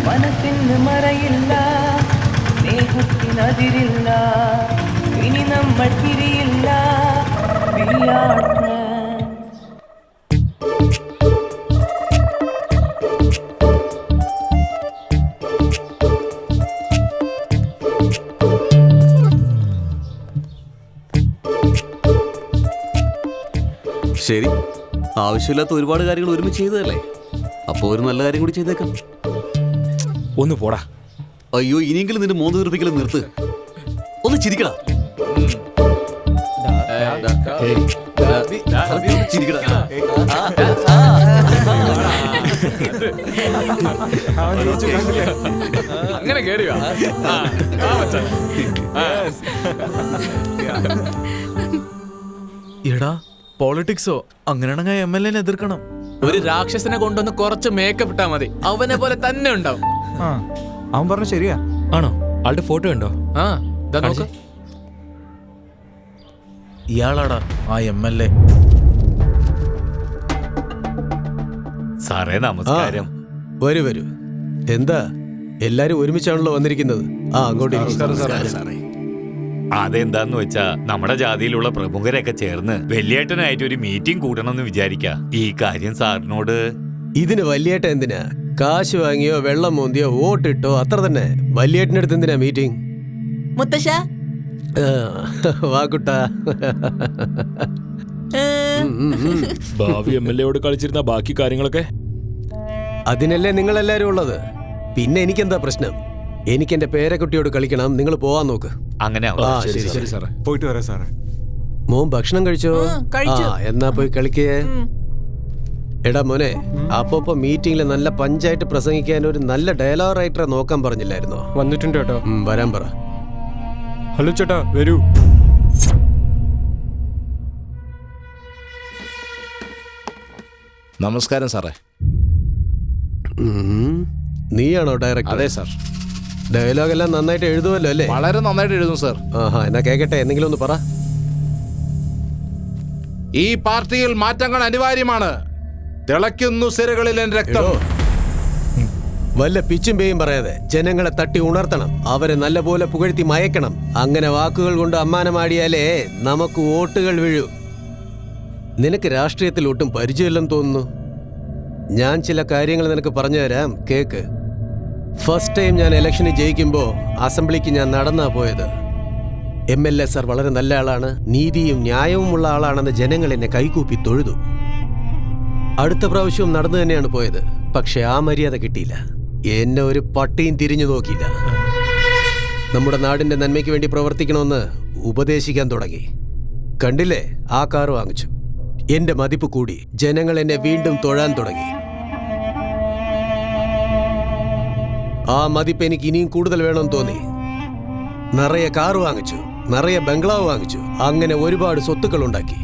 മനസ്സിന് മറയില്ല, സ്നേഹത്തിനതിരില്ല, ഇനി നമ്മൾ തിരിയില്ല. ശരി, ആവശ്യമില്ലാത്ത ഒരുപാട് കാര്യങ്ങൾ ഒരുമിച്ച് ചെയ്തതല്ലേ, അപ്പോൾ ഒരു നല്ല കാര്യം കൂടി ചെയ്തേക്കാം. ഒന്ന് പോടാ. അയ്യോ, ഇനിയെങ്കിലും നിന്റെ മോന്ത് തീർപ്പിക്കലും നിർത്ത്. ഒന്ന് ചിരിക്കടാ. അങ്ങനെ കേറിയോ? എടാ, പോളിറ്റിക്സോ? അങ്ങനെയാണെങ്കിൽ MLA എതിർക്കണം. ഒരു രാക്ഷസനെ കൊണ്ടുവന്ന് കുറച്ച് മേക്കപ്പ് ഇട്ടാ മതി, അവനെ പോലെ തന്നെ ഉണ്ടാവും. അവൻ പറഞ്ഞ ശരിയാ. ആണോ? ആളുടെ ഫോട്ടോ ഉണ്ടോ? നോക്ക്. ഇയാളാടാ ആ MLA. സാറേ നമസ്കാരം. വരൂ വരൂ. എന്താ എല്ലാരും ഒരുമിച്ചാണല്ലോ വന്നിരിക്കുന്നത്? അങ്ങോട്ട് അതെന്താന്ന് വെച്ചാ നമ്മുടെ ജാതിയിലുള്ള പ്രമുഖരൊക്കെ ചേർന്ന് വലിയേട്ടനായിട്ട് ഒരു മീറ്റിംഗ് കൂടണമെന്ന് വിചാരിക്കാ. ഈ കാര്യം സാറിനോട്. ഇതിന് വലിയേട്ട എന്തിനാ? കാശ് വാങ്ങിയോ വെള്ളം മോന്തിയോ വോട്ടിട്ടോ അത്ര തന്നെ. വലിയേട്ടനടുത്ത് എന്തിനാ മീറ്റിംഗ്? മുത്തശ്ശ, വാക്കുട്ടാ. ഭാവി MLA കളിച്ചിരുന്ന ബാക്കി കാര്യങ്ങളൊക്കെ അതിനല്ലേ നിങ്ങളെല്ലാരും ഉള്ളത്. പിന്നെ എനിക്കെന്താ പ്രശ്നം? എനിക്ക് എന്റെ പേരക്കുട്ടിയോട് കളിക്കണം. നിങ്ങൾ പോവാൻ നോക്ക്. അങ്ങനെ ശരി സാറേ, പോയിട്ട് വരാം സാറേ. മോൻ ഭക്ഷണം കഴിച്ചോ? എന്നാ പോയി കളിക്കേ. എടാ മോനെ, അപ്പൊ മീറ്റിംഗിൽ നല്ല പഞ്ചായത്ത് പ്രസംഗിക്കാൻ ഒരു നല്ല ഡയലോഗ് റൈറ്ററെ നോക്കാൻ പറഞ്ഞില്ലായിരുന്നോ? വന്നിട്ടുണ്ട് ചേട്ടാ. വരാൻ പറ. ഹലോ ചേട്ടാ, വരൂ. നമസ്കാരം സാറേ. നീയാണോ ഡയറക്ടർ? അതെ സാർ. ഡയലോഗ് എല്ലാം നന്നായിട്ട് എഴുതുമല്ലോ അല്ലേ? വളരെ നന്നായിട്ട് എഴുതും സാർ. ആഹാ, എന്നാ കേക്കട്ടെ, എന്തെങ്കിലും ഒന്ന് പറ. ഈ പാർട്ടിയിൽ മാറ്റങ്ങൾ അനിവാര്യമാണ്. തിളയ്ക്കുന്നു സിരകളിൽ എൻ രക്തം. വല്ല പിച്ചും പേയും പറയാതെ ജനങ്ങളെ തട്ടി ഉണർത്തണം, അവരെ നല്ലപോലെ പുകഴ്ത്തി മയക്കണം. അങ്ങനെ വാക്കുകൾ കൊണ്ട് അമ്മാനമാടിയാലേ നമുക്ക് വോട്ടുകൾ വീഴൂ. നിനക്ക് രാഷ്ട്രീയത്തിൽ ഒട്ടും പരിചയമില്ലെന്ന് തോന്നുന്നു. ഞാൻ ചില കാര്യങ്ങൾ നിനക്ക് പറഞ്ഞു തരാം, കേക്ക്. ഫസ്റ്റ് ടൈം ഞാൻ ഇലക്ഷന് ജയിക്കുമ്പോൾ അസംബ്ലിക്ക് ഞാൻ നടന്നാ പോയത്. MLA സാർ വളരെ നല്ല ആളാണ്, നീതിയും ന്യായവുമുള്ള ആളാണെന്ന് ജനങ്ങൾ എന്നെ കൈകൂപ്പി തൊഴുതു. അടുത്ത പ്രാവശ്യവും നടന്നു തന്നെയാണ് പോയത്. പക്ഷെ ആ മര്യാദ കിട്ടിയില്ല. എന്നെ ഒരു പട്ടിയും തിരിഞ്ഞു നോക്കിയില്ല. നമ്മുടെ നാടിന്റെ നന്മയ്ക്ക് വേണ്ടി പ്രവർത്തിക്കണമെന്ന് ഉപദേശിക്കാൻ തുടങ്ങി. കണ്ടില്ലേ, ആ കാർ വാങ്ങിച്ചു. എന്റെ മതിപ്പ് കൂടി. ജനങ്ങൾ എന്നെ വീണ്ടും തൊഴാൻ തുടങ്ങി. ആ മതിപ്പ് എനിക്ക് ഇനിയും കൂടുതൽ വേണമെന്ന് തോന്നി. നിറയെ കാർ വാങ്ങിച്ചു, നിറയെ ബംഗ്ലാവ് വാങ്ങിച്ചു. അങ്ങനെ ഒരുപാട് സ്വത്തുക്കൾ ഉണ്ടാക്കി.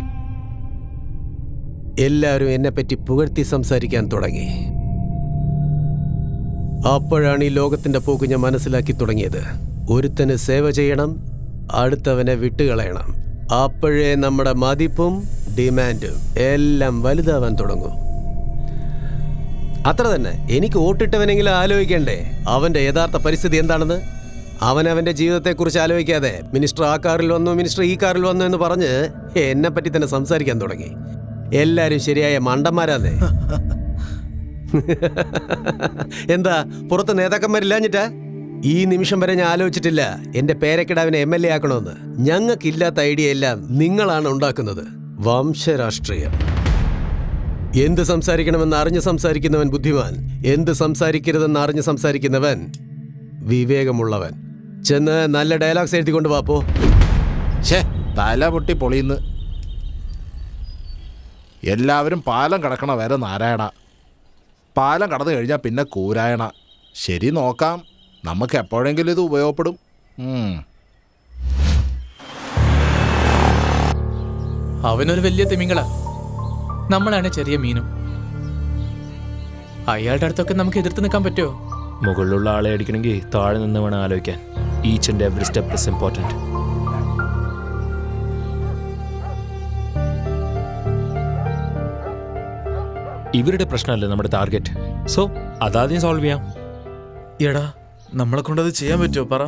എല്ലാവരും എന്നെപ്പറ്റി പുകഴ്ത്തി സംസാരിക്കാൻ തുടങ്ങി. അപ്പോഴാണ് ഈ ലോകത്തിന്റെ പോക്ക് ഞാൻ മനസ്സിലാക്കി തുടങ്ങിയത്. ഒരുത്തന് സേവ ചെയ്യണം, അടുത്തവനെ വിട്ടുകളയണം. അപ്പോഴേ നമ്മുടെ മതിപ്പും ഡിമാൻഡും എല്ലാം വലുതാവാൻ തുടങ്ങും. അത്ര തന്നെ. എനിക്ക് വോട്ടിട്ടവനെങ്കിലും ആലോചിക്കണ്ടേ അവന്റെ യഥാർത്ഥ പരിസ്ഥിതി എന്താണെന്ന്? അവനവന്റെ ജീവിതത്തെക്കുറിച്ച് ആലോചിക്കാതെ മിനിസ്റ്റർ ആ കാറിൽ വന്നു, മിനിസ്റ്റർ ഈ കാറിൽ വന്നു എന്ന് പറഞ്ഞ് എന്നെ പറ്റി തന്നെ സംസാരിക്കാൻ തുടങ്ങി. എല്ലാരും ശരിയായ മണ്ടന്മാരാന്നേ. എന്താ പുറത്ത് നേതാക്കന്മാരില്ലാഞ്ഞിട്ടാ? ഈ നിമിഷം വരെ ഞാൻ ആലോചിച്ചിട്ടില്ല എന്റെ പേരക്കിടാവിനെ MLA ആക്കണമെന്ന്. ഞങ്ങൾക്കില്ലാത്ത ഐഡിയ എല്ലാം നിങ്ങളാണ് ഉണ്ടാക്കുന്നത്. വംശരാഷ്ട്രീയം. എന്ത് സംസാരിക്കണമെന്ന് അറിഞ്ഞ് സംസാരിക്കുന്നവൻ ബുദ്ധിമാൻ, എന്ത് സംസാരിക്കരുതെന്ന് അറിഞ്ഞ് സംസാരിക്കുന്നവൻ വിവേകമുള്ളവൻ. ചെന്ന് നല്ല ഡയലോഗ്സ് എഴുതിക്കൊണ്ട് വാപ്പോ. തല പൊട്ടി പൊളിയുന്നു. എല്ലാവരും പാലം കടക്കണ വരെ നാരായണ, പാലം കടന്നു കഴിഞ്ഞാൽ പിന്നെ കൂരായണ. ശരി, നോക്കാം, നമുക്ക് എപ്പോഴെങ്കിലും ഇത് ഉപയോഗപ്പെടും. അവനൊരു വലിയ തിമിംഗള, നമ്മളാണ് ചെറിയ മീനും. അയാളുടെ അടുത്തൊക്കെ നമുക്ക് എതിർത്ത് നിൽക്കാൻ പറ്റുമോ? മുകളിലുള്ള ആളെ അടിക്കണമെങ്കിൽ താഴെ നിന്ന് വേണം ആലോചിക്കാൻ. Each and every step is important. ഇവരുടെ പ്രശ്നമല്ലേ നമ്മുടെ ടാർഗറ്റ്. സോ അതാദ്യം സോൾവ് ചെയ്യാം. എടാ, നമ്മളെ കൊണ്ടത് ചെയ്യാൻ പറ്റുമോ പറ?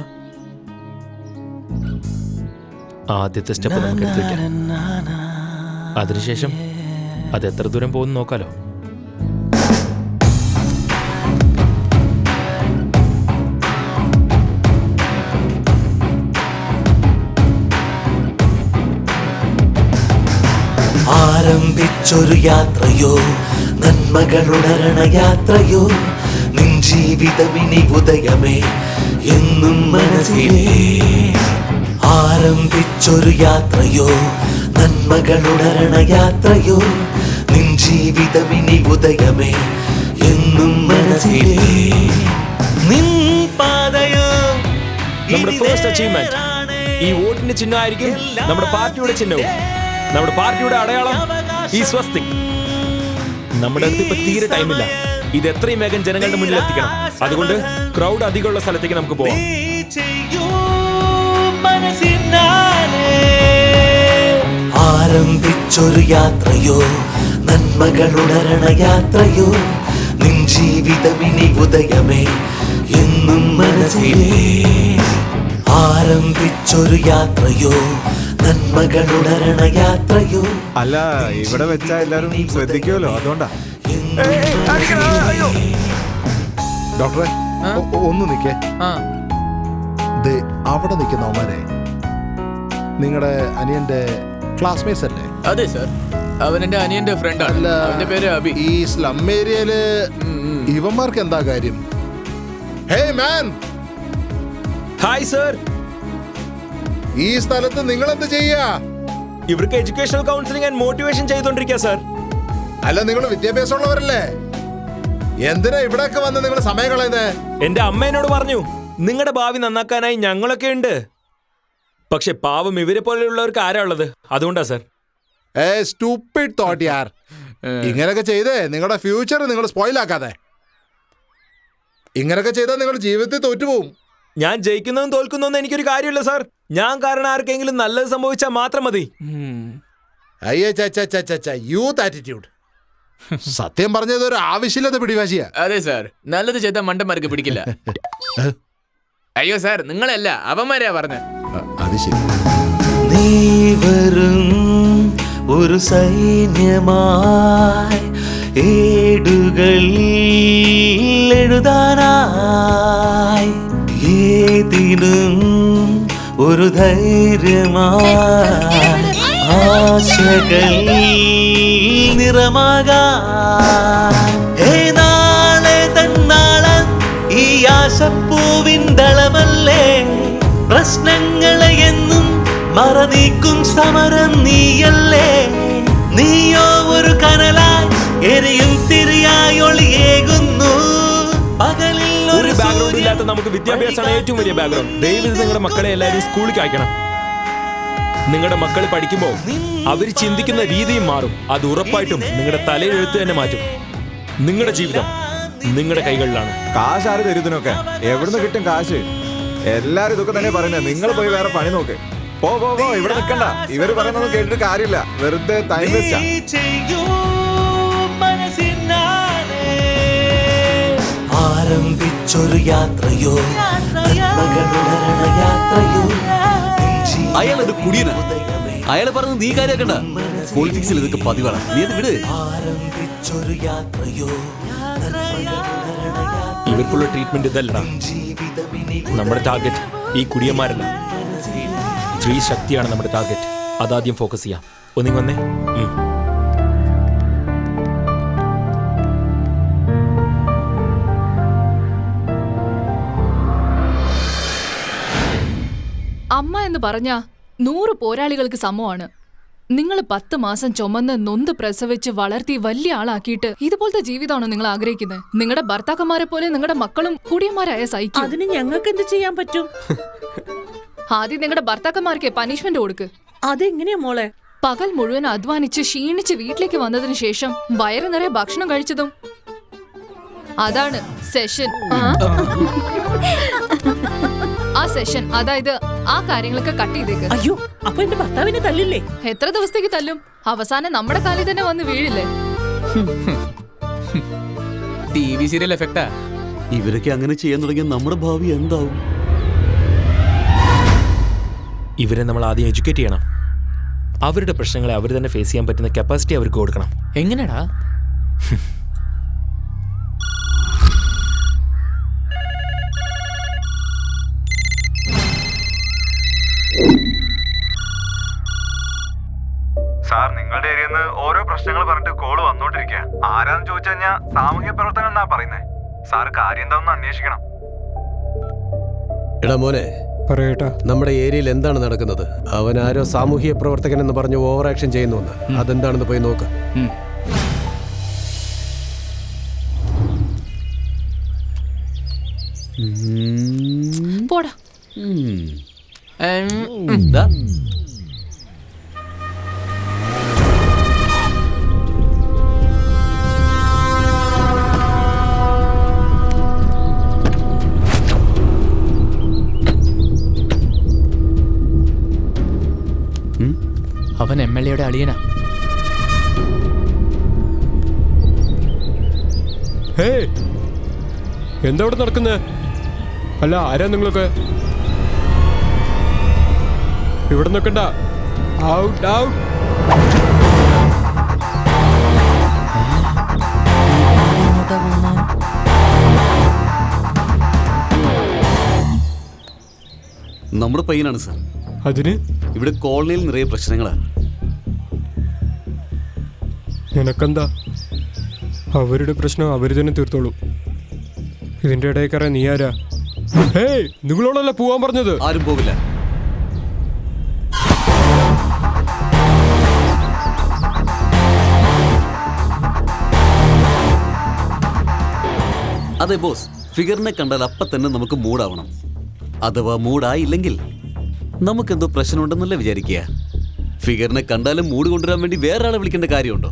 ആദ്യത്തെ സ്റ്റെപ്പ് നമുക്ക് എടുത്ത് വയ്ക്കാം. അതിനുശേഷം അത് എത്ര ദൂരം പോകുന്നു നോക്കാലോ. ആരംഭിച്ചൊരു യാത്രയോ, നന്മകളുണരണ യാത്രയോ, നിൻ ജീവിതമിനി ഉദയമേ എന്നും മനസ്സിലേ. ആരംഭിച്ചൊരു യാത്രയോ, നന്മകളുണരണ യാത്രയോ, നിൻ ജീവിതമിനി ഉദയമേ എന്നും മനസ്സിലേ. നിൻ പാതയോ നമ്മുടെ ഫസ്റ്റ് അച്ചീവ്മെന്റ് ഈ വോട്ടിന്റെ ചിഹ്നമായിരിക്കും നമ്മുടെ പാർട്ടിയുടെ ചിഹ്നവും. നമ്മുടെ പാർട്ടിയുടെ അടയാളം ഈ സ്വസ്തിക്. നമ്മുടെ അടുത്ത് ഇപ്പൊ തീരെ ടൈമില്ല. ഇത് എത്രയും വേഗം ജനങ്ങളുടെ മുന്നിൽ എത്തിക്കണം. അതുകൊണ്ട് ക്രൗഡ് അധികമുള്ള സ്ഥലത്തേക്ക് നമുക്ക് പോവാം. ആരംഭിച്ചൊരു യാത്രയോ, നന്മകളുണരണ യാത്രയോ, നിൻ ജീവിതമിനി ഉദയമേ എന്നും മനസ്സിലേ. ആരംഭിച്ചൊരു യാത്രയോ, നന്മകളുണരണ യാത്രയോ. അല്ല, ഇവിടെ വെച്ചാ എല്ലാരും ശ്രദ്ധിക്കുമല്ലോ, അതുകൊണ്ടാ. ഡോക്ടറെ, ഒന്ന് നിൽക്കേ. അവിടെ നിൽക്കുന്നവന്മാരെ നിങ്ങളുടെ അനിയന്റെ ക്ലാസ്മേറ്റ്സ് അല്ലേ? അതെ സർ, അവൻ എന്റെ അനിയന്റെ ഫ്രണ്ട് ആണ്. അവന്റെ പേര് അബി. ഈ സ്ലം ഏരിയയില് ഇവന്മാർക്ക് എന്താ കാര്യം? Hey man. Hi sir. ഈ സ്ഥലത്ത് നിങ്ങൾ എന്ത് ചെയ്യാ? ഇവർക്ക് എഡ്യൂക്കേഷണൽ കൗൺസിലിംഗ് ആൻഡ് മോട്ടിവേഷൻ ചെയ്തോണ്ടിരിക്കുക സർ. അല്ല, നിങ്ങൾ വിദ്യാഭ്യാസമുള്ളവരല്ലേ? എന്തിനാ ഇവിടെയൊക്കെ വന്ന് നിങ്ങൾ സമയം കളയുന്നേ? എന്റെ അമ്മ എന്നോട് പറഞ്ഞു നിങ്ങളുടെ ഭാവി നന്നാക്കാനായി ഞങ്ങളൊക്കെ ഉണ്ട്. പക്ഷെ പാവം ഇവരെ പോലെയുള്ളവർക്ക് ആരാ ഉള്ളത്? അതുകൊണ്ടാ സർ. സ്റ്റുപ്പിഡ് തോട്ട് യാർ. ഇങ്ങനെയൊക്കെ ചെയ്തേ നിങ്ങളുടെ ഫ്യൂച്ചർ നിങ്ങൾ സ്പോയിൽ ആക്കാതെ. ഇങ്ങനെയൊക്കെ ചെയ്താൽ നിങ്ങൾ ജീവിതത്തിൽ തോറ്റുപോകും. ഞാൻ ജയിക്കുന്നതും തോൽക്കുന്നതും എനിക്കൊരു കാര്യമില്ല സാർ. ഞാൻ കാരണം ആർക്കെങ്കിലും നല്ലത് സംഭവിച്ചാൽ മാത്രം മതി. Youth attitude. സത്യം പറഞ്ഞത് ഒരു ആവശ്യമില്ലാത്ത പിടിവാശിയാ. അതെ സാർ, നല്ലത് ചെയ്താൽ മണ്ടന്മാർക്ക് പിടിക്കില്ല. അയ്യോ സാർ, നിങ്ങളല്ല അവന്മാരെയാ പറഞ്ഞ. അത് ശരി. നീ വരും ഒരു സൈന്യമായി ഏടുകൾ എഴുതാനായി, ഏതിനും ഒരു ധൈര്യമായി ആശകൾ നിറമാകാൻ. നാളെ തന്നാളം ഈ ആശപ്പൂവിൻ ദളമല്ലേ, പ്രശ്നങ്ങളെ എന്നും മറനീക്കും സമരം നീയല്ലേ. നീയോ ഒരു കനലായി എരിയും തിരിയായി ഒളിയേകുന്നു പകലിൽ. ഒരു ബാക്ക്ഗ്രൗണ്ട് ഇല്ലാത്ത നമുക്ക് വിദ്യാഭ്യാസമാണ് ഏറ്റവും വലിയ ബാക്ക്ഗ്രൗണ്ട്. ദയവ് നിങ്ങളുടെ മക്കളെ എല്ലാവരും സ്കൂളിൽ അയക്കണം. നിങ്ങളുടെ മക്കൾ പഠിക്കുമ്പോൾ അവർ ചിന്തിക്കുന്ന രീതിയും മാറും. അത് ഉറപ്പായിട്ടും നിങ്ങളുടെ തലയെഴുത്ത് തന്നെ മാറ്റും. നിങ്ങളുടെ ജീവിതം നിങ്ങളുടെ കൈകളിലാണ്. കാശ് ആര് തരുന്നതിനൊക്കെ? എവിടുന്ന് കിട്ടും കാശ്? എല്ലാരും ഇതൊക്കെ തന്നെ പറയുന്നത്. നിങ്ങൾ പോയി വേറെ പണി നോക്ക്. പോ പോ പോ, ഇവിടെ നിൽക്കണ്ട. ഇവര് പറയുന്നത് കേട്ടിട്ട് കാര്യമില്ല. വെറുതെ ടൈം വേസ്റ്റ്. ആരംഭിച്ചൊരു യാത്രയോ നന്മകളുണരണ യാത്രയോ. അയാളൊരു കുടിയനാ. അയാളെ പറഞ്ഞത് നീ കാര്യാക്കണ്ട. പൊളിറ്റിക്സിൽ ഇതൊക്കെ പതിവാണ്. നീ അത് വിട്. ആരംഭിച്ചൊരു യാത്രയോ ഇവർക്കുള്ള ട്രീറ്റ്മെന്റ് ഇതല്ലടാ. നമ്മുടെ ടാർഗറ്റ് ഈ കുടിയന്മാരല്ല, സ്ത്രീ ശക്തിയാണ് നമ്മുടെ ടാർഗറ്റ്. അതാദ്യം ഫോക്കസ് ചെയ്യാം. ഒന്നിങ്ങ് വന്നേ. അമ്മ എന്ന് പറഞ്ഞ 100 പോരാളികൾക്ക് സമമാണ്. നിങ്ങൾ 10 മാസം ചുമന്ന് നൊന്ത് പ്രസവിച്ച് വളർത്തി വലിയ ആളാക്കിയിട്ട് ഇതുപോലത്തെ ജീവിതമാണോ നിങ്ങൾ ആഗ്രഹിക്കുന്നത്? നിങ്ങളുടെ ഭർത്താക്കന്മാരെ പോലെ നിങ്ങളുടെ മക്കളും കുടിയന്മാരായ സഹിക്കും. അതിന് ഞങ്ങൾക്ക് എന്ത് ചെയ്യാൻ പറ്റും? ആദ്യം നിങ്ങളുടെ ഭർത്താക്കന്മാർക്ക് പനിഷ്മെന്റ് കൊടുക്ക്. അതെങ്ങനെയാ മോളെ? പകൽ മുഴുവൻ അധ്വാനിച്ച് ക്ഷീണിച്ച് വീട്ടിലേക്ക് വന്നതിന് ശേഷം വയറ് നിറയെ ഭക്ഷണം കഴിച്ചതും അതാണ് സെഷൻ. ആ സെഷൻ, അതായത് ആ കാര്യങ്ങളൊക്കെ കട്ട് ചെയ്തേക്ക്. അയ്യോ, അപ്പൊ എന്റെ ഭർത്താവിനെ തല്ലില്ലേ? എത്ര ദിവസത്തേക്ക് തല്ലും? അവസാനം നമ്മുടെ കാലിൽ തന്നെ വന്ന് വീഴില്ലേ? TV serial എഫക്റ്റാ. ഇവരൊക്കെ അങ്ങനെ ചെയ്യാൻ തുടങ്ങിയ നമ്മുടെ ഭാവി എന്താവും? ഇവരെ നമ്മൾ ആദ്യം എഡ്യൂക്കേറ്റ് ചെയ്യണം. അവരുടെ പ്രശ്നങ്ങളെ അവർ തന്നെ ഫേസ് ചെയ്യാൻ പറ്റുന്ന കപ്പാസിറ്റി അവർക്ക് കൊടുക്കണം. എങ്ങനെയാടാ? സാർ, നിങ്ങളുടെ ഏരിയയിൽ നിന്ന് ഓരോ പ്രശ്നങ്ങൾ പറഞ്ഞിട്ട് കോള് വന്നോണ്ടിരിക്കുക. ആരാന്ന് ചോദിച്ചു കഴിഞ്ഞാൽ സാമൂഹ്യ പ്രവർത്തനം എന്നാ പറയുന്നത്. സാർ കാര്യം എന്താണെന്ന് അന്വേഷിക്കണം. എടാ മോനെ, പറയട്ടാ. നമ്മുടെ ഏരിയയിൽ എന്താണ് നടക്കുന്നത്? അവൻ ആരോ സാമൂഹ്യ പ്രവർത്തകൻ എന്ന് പറഞ്ഞ് ഓവർ ആക്ഷൻ ചെയ്യുന്നുണ്ട്. അതെന്താണെന്ന് പോയി നോക്ക്. പോടാ. അവൻ MLA-യുടെ അളിയനാ. ഹേ, എന്താ ഇവിടെ നടക്കുന്നത്? അല്ല, ആരാ നിങ്ങളൊക്കെ? ഇവിടെ നിൽക്കണ്ട. Out out. നമ്മുടെ പയ്യനാണ് സാർ. അതിന് ഇവിടെ കോളനിയിൽ നിറയെ പ്രശ്നങ്ങളാണ്. നിനക്കെന്താ? അവരുടെ പ്രശ്നം അവർ തന്നെ തീർത്തോളൂ. ഇതിന്റെ ഇടയിൽ കയറാൻ നീ ആരാ? ഹേയ്, നിങ്ങളോടല്ല പോവാൻ പറഞ്ഞത്. ആരും പോകില്ല. അതെ ബോസ്, ഫിഗറിനെ കണ്ടാൽ അപ്പം തന്നെ നമുക്ക് മൂടാവണം. അഥവാ മൂടായില്ലെങ്കിൽ നമുക്കെന്തോ പ്രശ്നമുണ്ടെന്നല്ല വിചാരിക്കുക. ഫിഗറിനെ കണ്ടാലും മൂഡ് കൊണ്ടുവരാൻ വേണ്ടി വേറെ ആളെ വിളിക്കേണ്ട കാര്യമുണ്ടോ?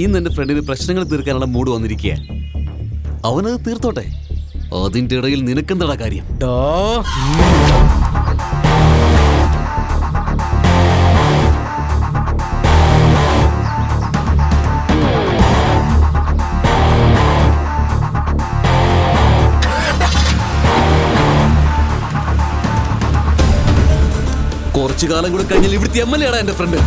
ഇന്ന് എൻ്റെ ഫ്രണ്ടിന് പ്രശ്നങ്ങൾ തീർക്കാനുള്ള മൂഡ് വന്നിരിക്കുക. അവനത് തീർത്തോട്ടെ. അതിൻ്റെ ഇടയിൽ നിനക്കെന്താടാ കാര്യം? കുറച്ചു കാലം കൂടെ കഴിഞ്ഞാൽ ഇവിടുത്തെ MLA ആടാ എന്റെ ഫ്രണ്ട്.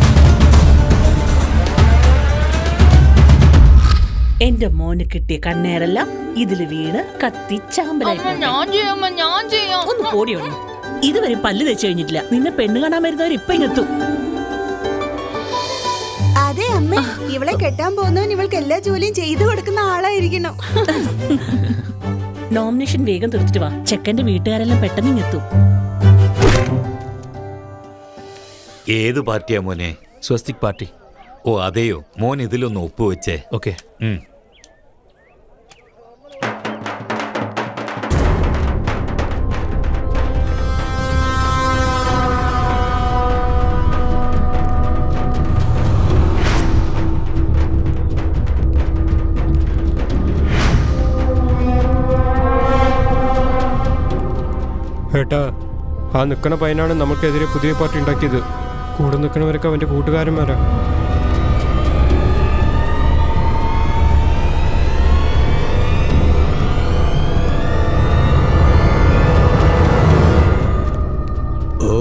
എന്റെ മോന് കിട്ടിയ കണ്ണേറെല്ലാം ഇതില് വീണ് കത്തി ചാമ്പലായി. ഒന്ന് പോടിയുള്ളൂ. ഇതുവരെ പല്ല് തെച്ചു കഴിഞ്ഞിട്ടില്ല. നിന്നെ പെണ്ണ് കാണാൻ വരുന്നവർ ഇപ്പൊ ഇങ്ങെത്തും. അതെ അമ്മ, ഇവളെ കെട്ടാൻ പോകുന്നവൻ ഇവൾക്ക് എല്ലാ ജോലിയും ചെയ്തു കൊടുക്കുന്ന ആളായിരിക്കണം. നോമിനേഷൻ വേഗം തീർത്തിട്ട് വാ. ചെക്കന്റെ വീട്ടുകാരെല്ലാം പെട്ടെന്ന് ഇങ്ങെത്തും. ഏത് പാർട്ടിയാ മോനെ? സ്വസ്തിക് പാർട്ടി. ഓ അതെയോ, മോൻ ഇതിലൊന്ന് ഒപ്പുവെച്ചേ. ഓക്കെ. ഏട്ടാ, ആ നിൽക്കണ പയ്യനാണ് നമുക്കെതിരെ പുതിയ പാർട്ടി ഉണ്ടാക്കിയത്. കൂടെ നിൽക്കണവരൊക്കെ അവൻ്റെ കൂട്ടുകാരന്മാരാ. ഓ,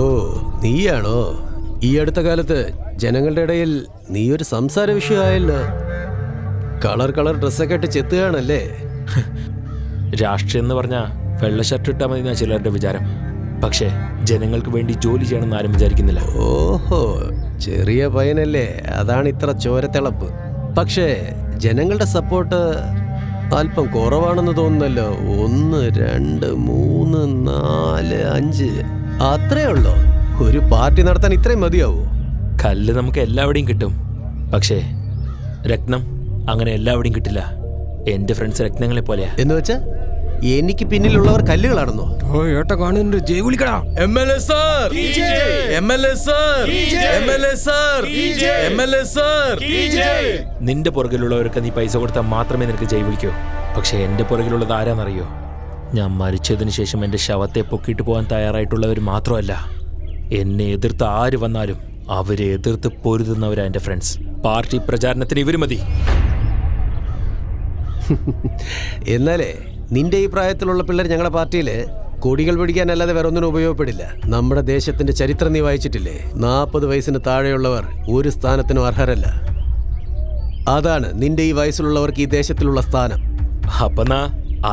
നീയാണോ? ഈ അടുത്ത കാലത്ത് ജനങ്ങളുടെ ഇടയിൽ നീ ഒരു സംസാര വിഷയമായല്ലോ. കളർ ഡ്രസ്സൊക്കെ ഇട്ട് ചെത്തുകയാണല്ലേ? രാഷ്ട്രീയം എന്ന് പറഞ്ഞാൽ വെള്ള ഷർട്ട് ഇട്ടാൽ മതി എന്നാ ചിലരുടെ വിചാരം. പക്ഷേ ജനങ്ങൾക്ക് വേണ്ടി ജോലി ചെയ്യണമെന്ന് ആരും വിചാരിക്കുന്നില്ല. ഓഹോ, ചെറിയ പയ്യനല്ലേ, അതാണ് ഇത്ര ചോരത്തിളപ്പ്. പക്ഷേ ജനങ്ങളുടെ സപ്പോർട്ട് അല്പം കുറവാണെന്ന് തോന്നുന്നല്ലോ. 1 2 3 4 5 അത്രേ ഉള്ളോ? ഒരു പാർട്ടി നടത്താൻ ഇത്രയും മതിയാവോ? കല്ല് നമുക്ക് എല്ലാവിടെയും കിട്ടും, പക്ഷേ രത്നം അങ്ങനെ എല്ലാവിടെയും കിട്ടില്ല. എൻ്റെ ഫ്രണ്ട്സ് രത്നങ്ങളെ പോലെയാ. എന്ന് വെച്ചാ എനിക്ക് പിന്നിലുള്ളവർ കല്ലുകളാണെന്നോ? ഓ ഏട്ടാ, കാണുന്നുണ്ട്. ജയ് വിളിക്കടാ. MLA sir, MLA sir, MLA sir, MLA sir. നിന്റെ പുറകിലുള്ളവർക്ക് നീ പൈസ കൊടുത്താൽ മാത്രമേ നിനക്ക് ജയ് വിളിക്കൂ. പക്ഷെ എൻ്റെ പുറകിലുള്ളത് ആരാന്നറിയോ? ഞാൻ മരിച്ചതിന് ശേഷം എൻ്റെ ശവത്തെ പൊക്കിയിട്ട് പോകാൻ തയ്യാറായിട്ടുള്ളവർ മാത്രമല്ല, എന്നെ എതിർത്ത് ആര് വന്നാലും അവരെ എതിർത്ത് പൊരുതുന്നവരാ എൻ്റെ ഫ്രണ്ട്സ്. പാർട്ടി പ്രചാരണത്തിന് ഇവര് മതി. എന്നാലേ നിന്റെ ഈ പ്രായത്തിലുള്ള പിള്ളേർ ഞങ്ങളുടെ പാർട്ടിയിൽ കൊടികൾ പിടിക്കാനല്ലാതെ വേറെ ഒന്നിനും ഉപയോഗപ്പെടില്ല. നമ്മുടെ ദേശത്തിന്റെ ചരിത്രം നീ വായിച്ചിട്ടില്ലേ? 40 വയസ്സിന് താഴെയുള്ളവർ ഒരു സ്ഥാനത്തിനും അർഹരല്ല. അതാണ് നിന്റെ ഈ വയസ്സിലുള്ളവർക്ക് ഈ ദേശത്തിലുള്ള സ്ഥാനം. അപ്പന്നാ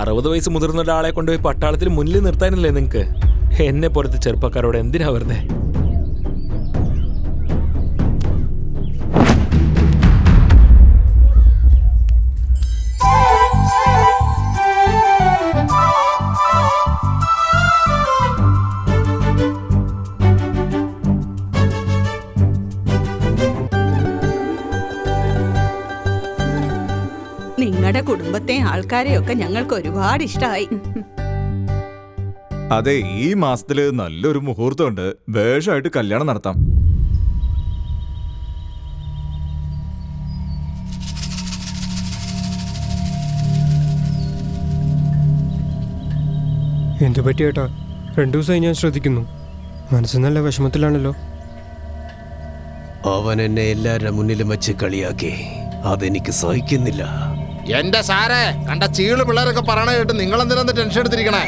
60 വയസ്സ് മുതിർന്ന ഒരാളെ കൊണ്ടുപോയി പട്ടാളത്തിൽ മുന്നിൽ നിർത്താനില്ലേ നിങ്ങൾക്ക്? എന്നെ പോലത്തെ ചെറുപ്പക്കാരോട് എന്തിനാ വെറുതെ? നിങ്ങളുടെ കുടുംബത്തെ ആൾക്കാരെയൊക്കെ ഞങ്ങൾക്ക് ഒരുപാട് ഇഷ്ടമായി. അതെ, ഈ മാസത്തില് നല്ലൊരു മുഹൂർത്തമുണ്ട്. വേഷമായിട്ട് കല്യാണം നടത്താം. എന്തു പറ്റിയേട്ടാ? 2 ദിവസമായി ഞാൻ ശ്രദ്ധിക്കുന്നു. മനസ്സ് നല്ല വിഷമത്തിലാണല്ലോ. അവൻ എന്നെ എല്ലാവരുടെ മുന്നിലും വെച്ച് കളിയാക്കി. അതെനിക്ക് സഹിക്കുന്നില്ല. എന്റെ സാറേ, കണ്ട ചീള് പിള്ളേരൊക്കെ പറയണ കേട്ട് നിങ്ങൾ എന്തിനാ ടെൻഷൻ എടുത്തിരിക്കണേ?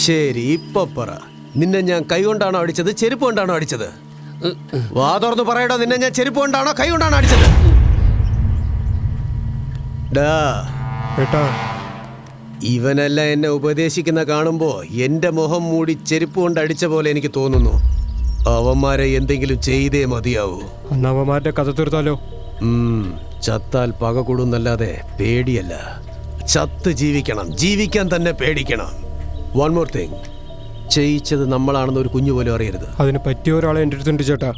ശരി, ഇപ്പൊ പറ, നിന്നെ ഞാൻ കൈ കൊണ്ടാണോ അടിച്ചത്, ചെരുപ്പ് കൊണ്ടാണോ അടിച്ചത്? വാ തുറന്ന് പറയടാ, നിന്നെ ഞാൻ ചെരുപ്പ് കൊണ്ടാണോ കൈ കൊണ്ടാണോ അടിച്ചത്? ഇവനല്ല എന്നെ ഉപദേശിക്കുന്ന കാണുമ്പോ എന്റെ മുഖം മൂടി ചെരുപ്പ് കൊണ്ട് അടിച്ച പോലെ എനിക്ക് തോന്നുന്നു. അവന്മാരെ എന്തെങ്കിലും ചെയ്തേ മതിയാവൂ. അവന്മാരുടെ കഥ തീർത്താലോ? ചത്താൽ പക കൂടുന്നല്ലാതെ പേടിയല്ല. ചത്ത് ജീവിക്കണം, ജീവിക്കാൻ തന്നെ പേടിക്കണം. വൺ മോർ തിങ്, ചെയ്യിച്ചത് നമ്മളാണെന്ന് ഒരു കുഞ്ഞു പോലും അറിയരുത്. അതിന് പറ്റിയ ഒരാളെ എൻ്റെ അടുത്തുണ്ട് ചേട്ടാ.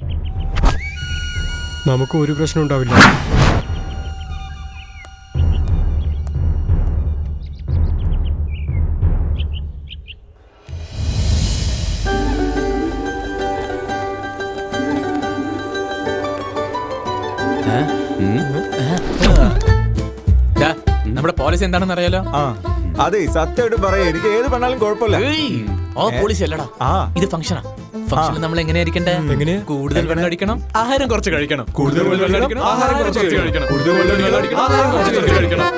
നമുക്ക് ഒരു പ്രശ്നം ഉണ്ടാവില്ല. നമ്മുടെ പോളിസി എന്താണെന്ന് അറിയാലോ? അതെ, സത്യമായിട്ട് പറയാ, എനിക്ക് ഏത് പെണ്ണാലും കുഴപ്പമില്ല. ഓ പോളിസി അല്ലടാ, ഇത് ഫംഗ്ഷനാ. ഫംഗ്ഷനിൽ നമ്മൾ എങ്ങനെയായിരിക്കണ്ടേ? കൂടുതൽ വെള്ളം അടിക്കണം, ആഹാരം കുറച്ച് കഴിക്കണം. കൂടുതൽ വെള്ളം അടിക്കണം, ആഹാരം കുറച്ച് കഴിക്കണം. കൂടുതൽ വെള്ളം അടിക്കണം, ആഹാരം കുറച്ച് കഴിക്കണം.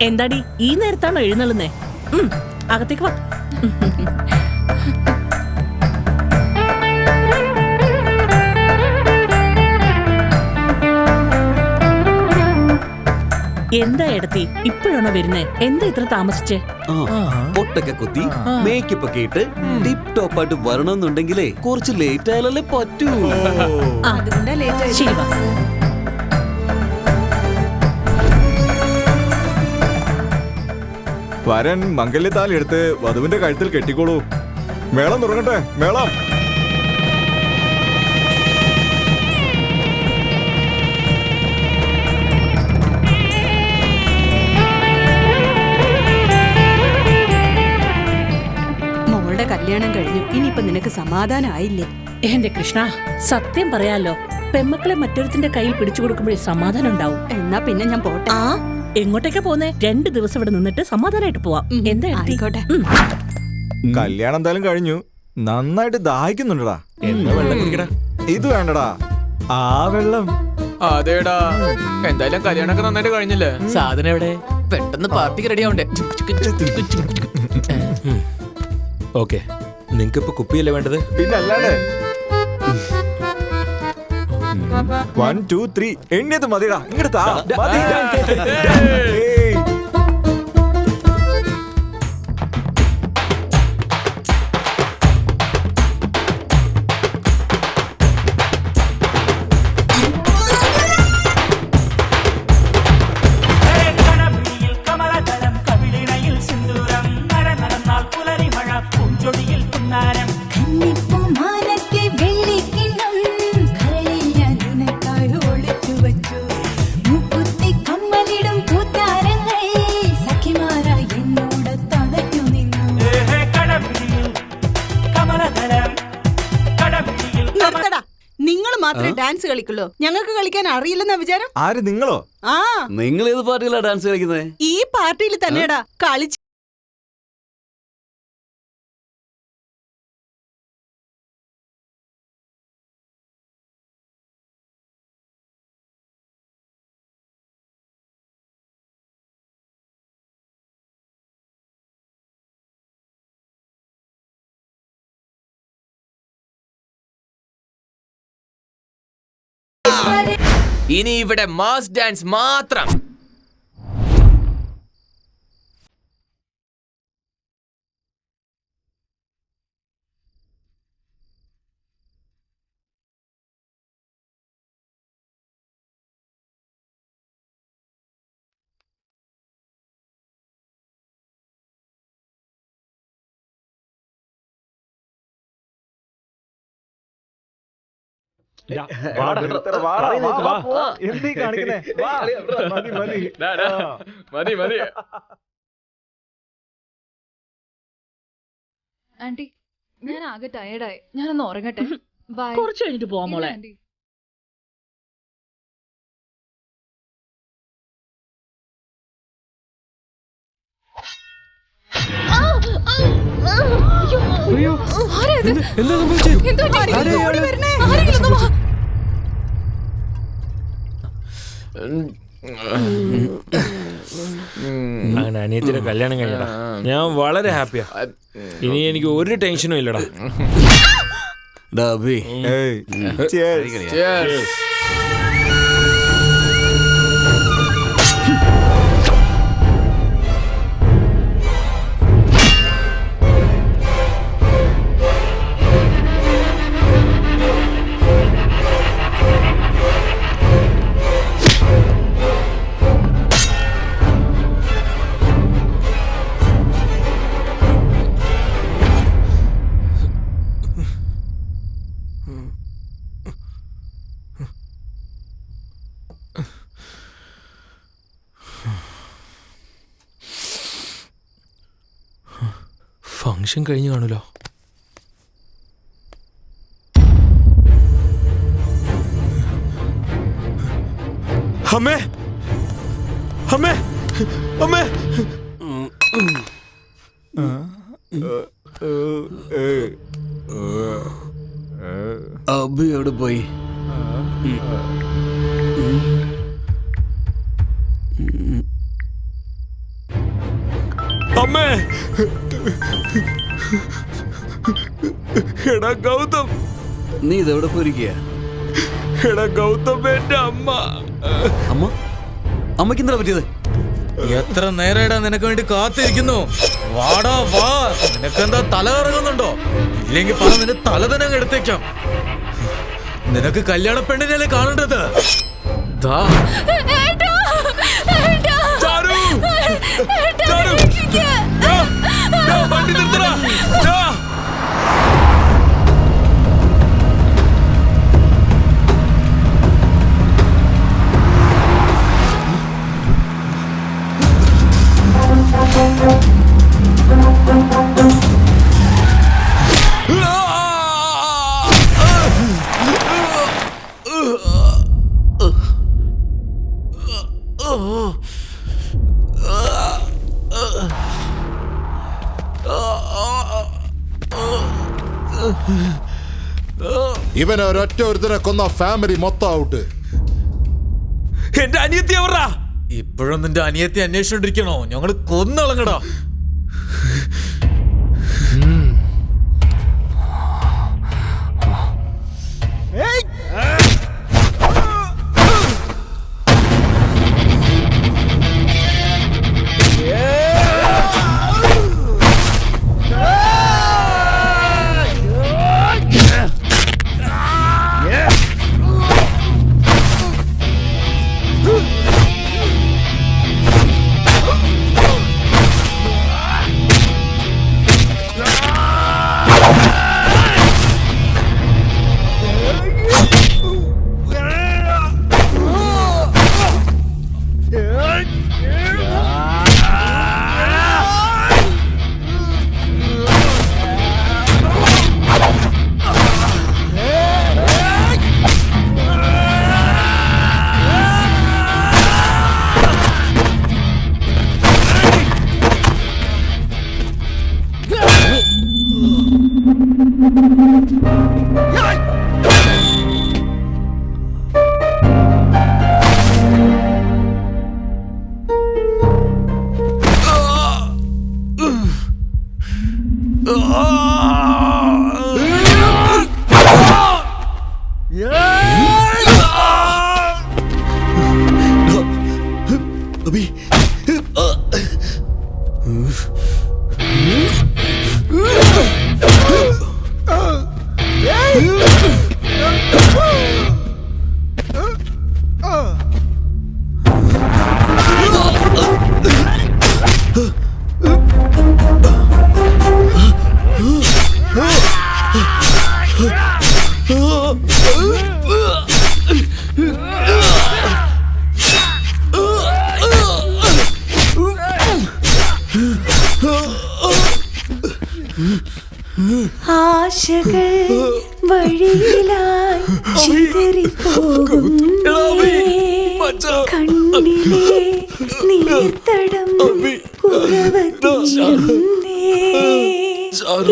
എന്താടി ഈ നേരത്താണോ എഴുന്നള്ളുന്നേ? അകത്തേക്ക് വാ. എന്താ എടുത്തി ഇപ്പോഴാണോ വരുന്നേ? എന്താ ഇത്ര താമസിച്ചേ? പൊട്ടൊക്കെ കുത്തി മേക്കപ്പ് ഒക്കെ ഇട്ട് ടിപ് ടോപ്പ് ആയിട്ട് വരണമെന്നുണ്ടെങ്കിലേ കുറച്ച് ലേറ്റ് ആയാലല്ലേ പറ്റൂ. അതുകൊണ്ടാ ലേറ്റ് ആയി. ശരി വാ. വരൻ മംഗല്യത്താലി എടുത്ത് വധുവിന്റെ കഴുത്തിൽ കെട്ടിക്കോളൂ. മേളം തുടങ്ങട്ടെ, മേളം. മോളുടെ കല്യാണം കഴിഞ്ഞു, ഇനിയിപ്പൊ നിനക്ക് സമാധാനമായില്ലേ? എന്റെ കൃഷ്ണ, സത്യം പറയാലോ, പെമ്മക്കളെ മറ്റൊരുത്തിന്റെ കയ്യിൽ പിടിച്ചു കൊടുക്കുമ്പോഴേ സമാധാനം ഉണ്ടാവും. എന്നാ പിന്നെ ഞാൻ പോട്ടെ. എങ്ങോട്ടേക്കാ പോന്നേ? 2 ദിവസം ഇവിടെ നിന്നിട്ട് സമാധാനമായിട്ട് പോവാം. എന്താ ആയിക്കോട്ടെ. കല്യാണം എന്തായാലും കഴിഞ്ഞു, നന്നായിട്ട് ദാഹിക്കുന്നുണ്ടടാ. എന്നാ വെള്ളം കുടിക്കടാ. ഇത് വേണ്ടടാ, ആ വെള്ളം. അതേടാ, എന്തായാലും കല്യാണമൊക്കെ നന്നായിട്ട് കഴിഞ്ഞില്ലേ? സാധനം എവിടെ? പെട്ടെന്ന് പാർട്ടിക്ക് റെഡി ആവണ്ടേ? ഓക്കെ, നിങ്ങക്ക് ഇപ്പൊ കുപ്പിയല്ലേ വേണ്ടത്? പിന്നെ അല്ലാണ്ട് 1 2 3 എണ്ണിയത് മതിടാ. ഇങ്ങോട്ട് മതി. നിങ്ങൾ മാത്രമേ ഡാൻസ് കളിക്കുള്ളൂ, ഞങ്ങൾക്ക് കളിക്കാൻ അറിയില്ലെന്ന വിചാരം? ആര്, നിങ്ങളോ? ആ, നിങ്ങൾ ഏത് പാർട്ടിയിലാ ഡാൻസ് കളിക്കുന്നത്? ഈ പാർട്ടിയിൽ തന്നെയാടാ കളിച്ച്. ഇനി ഇവിടെ മാസ് ഡാൻസ് മാത്രം. ആന്റി, ഞാൻ ആകെ ടയർഡായി, ഞാനൊന്ന് ഉറങ്ങട്ടെ. ബൈ. കുറച്ച് കഴിഞ്ഞിട്ട് പോവാം മോളെ. ആന്റി. അങ്ങനെ അനിയത്തിന്റെ കല്യാണം കഴിഞ്ഞടാ, ഞാൻ വളരെ ഹാപ്പിയാ. ഇനി എനിക്ക് ഒരു ടെൻഷനും ഇല്ലടാ. ഡാബി ഫംഗ്ഷൻ കഴിഞ്ഞു കാണൂലോ. അമ്മേ അമ്മേ അമ്മേ അബി എവിടെ പോയി? അമ്മേ എടാ ഗൗതം, നീ ഇതെവിടെ പോയിരിക്കുക? എടാ ഗൗതം, എന്റെ അമ്മ. അമ്മ അമ്മയ്ക്ക് എന്താ പറ്റിയത്? എത്ര നേരടാ നിനക്ക് വേണ്ടി കാത്തിരിക്കുന്നു. വാടാ വാ. നിനക്കെന്താ തല കറങ്ങുന്നുണ്ടോ? ഇല്ലെങ്കിൽ പറ, നിന്റെ തല തന്നെ എടുത്തേക്കാം. നിനക്ക് കല്യാണ പെണ്ണിനല്ലേ കാണേണ്ടത്. ഇവനെ ഒരൊറ്റ ഒരുത്തനെ കൊന്ന ഫാമിലി മൊത്തം ഔട്ട്. എന്റെ അനിയത്തി എവറാ? ഇപ്പോഴും നിന്റെ അനിയത്തി അന്വേഷിച്ചോണ്ടിരിക്കണോ? ഞങ്ങള് കൊന്നളങ്ങടാ. ആശകൾ വഴിയിലായി ചിതറിപ്പോകുന്നേ, കണ്ണിലെ നീർത്തടം ഉറവതീരുന്നേ,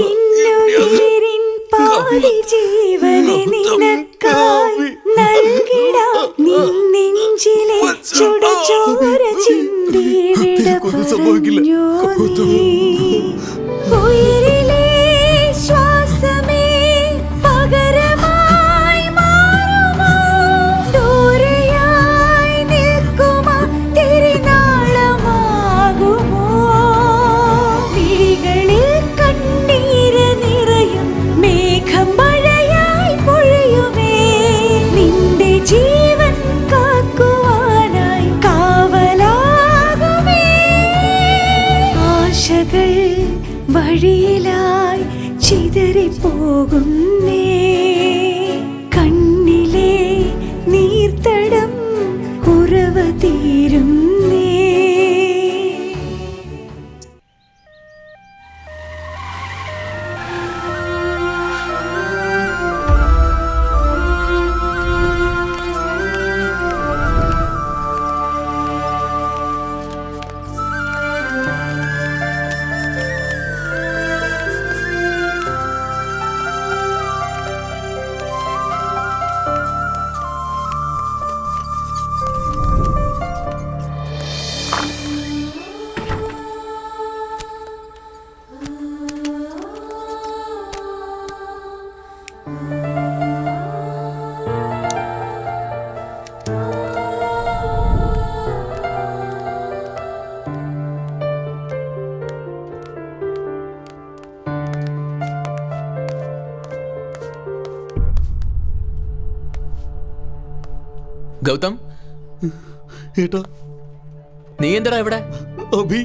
ഇന്നുയിരിൻ പാതി ജീവനെ നിനക്കായി നൽകിടാം, നിൻ നെഞ്ചിലെ ചുടുചോര ചിന്തിയിട പറഞ്ഞോ നീ. ഉയിരിലെ ശ്വാസമേ പകര വഴിയിലായി ചിതറിപ്പോകുന്നേ കണ്ണിലെ നീർത്തടം ഉറവ തീരുന്നേ. ഗൗതം, നീ എന്താടാ ഇവിടെ? അഭി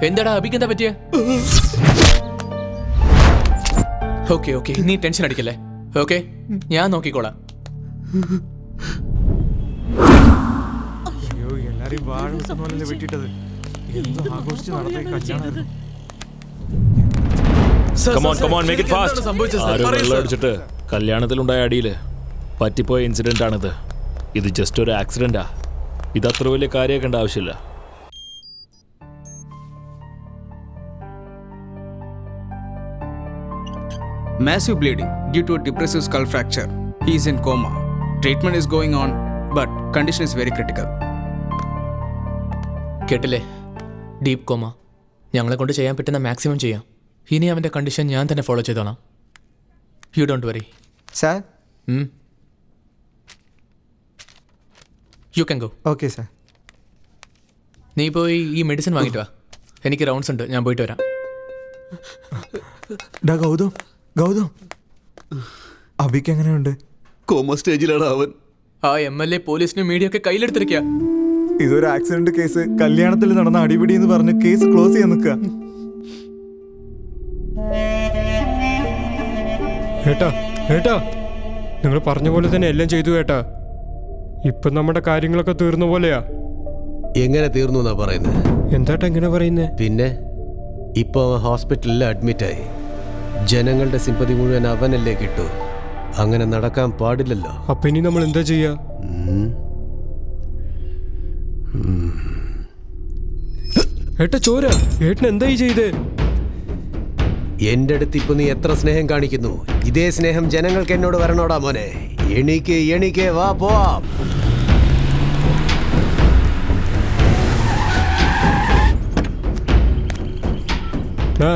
എന്താടാ? അഭിക്ക് എന്താ പറ്റിയ? ഓക്കെ ഓക്കെ, നീ ടെൻഷൻ അടിക്കല്ലേ. ഓക്കെ, ഞാൻ നോക്കിക്കോളാം. അടിച്ചിട്ട് കല്യാണത്തിലുണ്ടായ അടിയില് പറ്റിപ്പോയ ഇൻസിഡന്റ് ആണിത്. ഇത് ജസ്റ്റ് ഒരു ആക്സിഡന്റാ. ഇത് അത്ര വലിയ കാര്യമാക്കേണ്ട ആവശ്യമില്ല. Massive bleeding due to a depressive skull fracture. He is in coma. Treatment is going on, but condition is very critical. കേട്ടില്ലേ? Deep comma. ഞങ്ങളെ കൊണ്ട് ചെയ്യാൻ പറ്റുന്ന മാക്സിമം ചെയ്യാം. ഇനി അവൻ്റെ കണ്ടീഷൻ ഞാൻ തന്നെ ഫോളോ ചെയ്തോളാം. You don't worry. Sir, you can go. Okay sir. നീ പോയി ഈ മെഡിസിൻ വാങ്ങിയിട്ട് വാ. എനിക്ക് റൗണ്ട്സ് ഉണ്ട്, ഞാൻ പോയിട്ട് വരാം. ഗൗതം, ഗൗതം, അഭിക്ക് എങ്ങനെയുണ്ട്? കോമ സ്റ്റേജിലാണ് അവൻ. ആ MLA പോലീസിനും മീഡിയ ഒക്കെ കയ്യിലെടുത്തിരിക്കുക. ഇതൊരു ആക്സിഡന്റ് കേസ്, കല്യാണത്തിൽ നടന്ന അടിപിടി എന്ന് പറഞ്ഞ് കേസ് ക്ലോസ് ചെയ്യാൻ നിൽക്കുക. ഏട്ടാ ഏട്ടാ, നിങ്ങൾ പറഞ്ഞ പോലെ തന്നെ എല്ലാം ചെയ്തു ഏട്ടാ. ഇപ്പൊ നമ്മുടെ കാര്യങ്ങളൊക്കെ തീർന്ന പോലെയാ. എങ്ങനെ തീർന്നു എന്നാ പറയുന്നത്? എന്താട്ടാ എങ്ങനെ പറയുന്നേ? പിന്നെ ഇപ്പൊ അവൻ ഹോസ്പിറ്റലിൽ അഡ്മിറ്റായി. ജനങ്ങളുടെ സിമ്പതി മുഴുവൻ അവനല്ലേ കിട്ടൂ. അങ്ങനെ നടക്കാൻ പാടില്ലല്ലോ. അപ്പൊ ഇനി നമ്മൾ എന്താ ചെയ്യാ? ഏട്ടാ ചോര, ഏട്ടൻ എന്തായി ചെയ്തേ? എന്റെ അടുത്ത് ഇപ്പൊ നീ എത്ര സ്നേഹം കാണിക്കുന്നു. ഇതേ സ്നേഹം ജനങ്ങൾക്ക് എന്നോട് വരണോടാ മോനെ. എണീക്ക് എണീക്ക്, വാ പോവാം.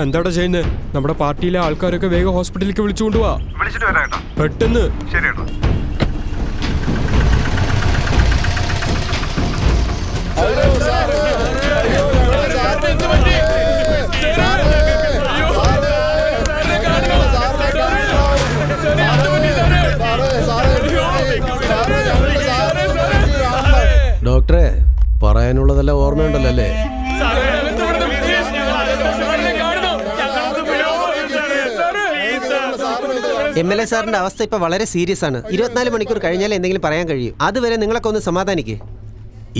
എന്താടാ ചെയ്യുന്നത്? നമ്മുടെ പാർട്ടിയിലെ ആൾക്കാരൊക്കെ വേഗം ഹോസ്പിറ്റലിലേക്ക് വിളിച്ചുകൊണ്ട് പോവാ. പെട്ടെന്ന്. ഡോക്ടറെ, പറയാനുള്ളതെല്ലാം ഓർമ്മയുണ്ടല്ലോ അല്ലേ? MLA സാറിന്റെ അവസ്ഥ ഇപ്പൊ വളരെ സീരിയസ് ആണ്. 24 മണിക്കൂർ കഴിഞ്ഞാലേ എന്തെങ്കിലും പറയാൻ കഴിയും. അതുവരെ നിങ്ങളൊക്കെ ഒന്ന് സമാധാനിക്ക്.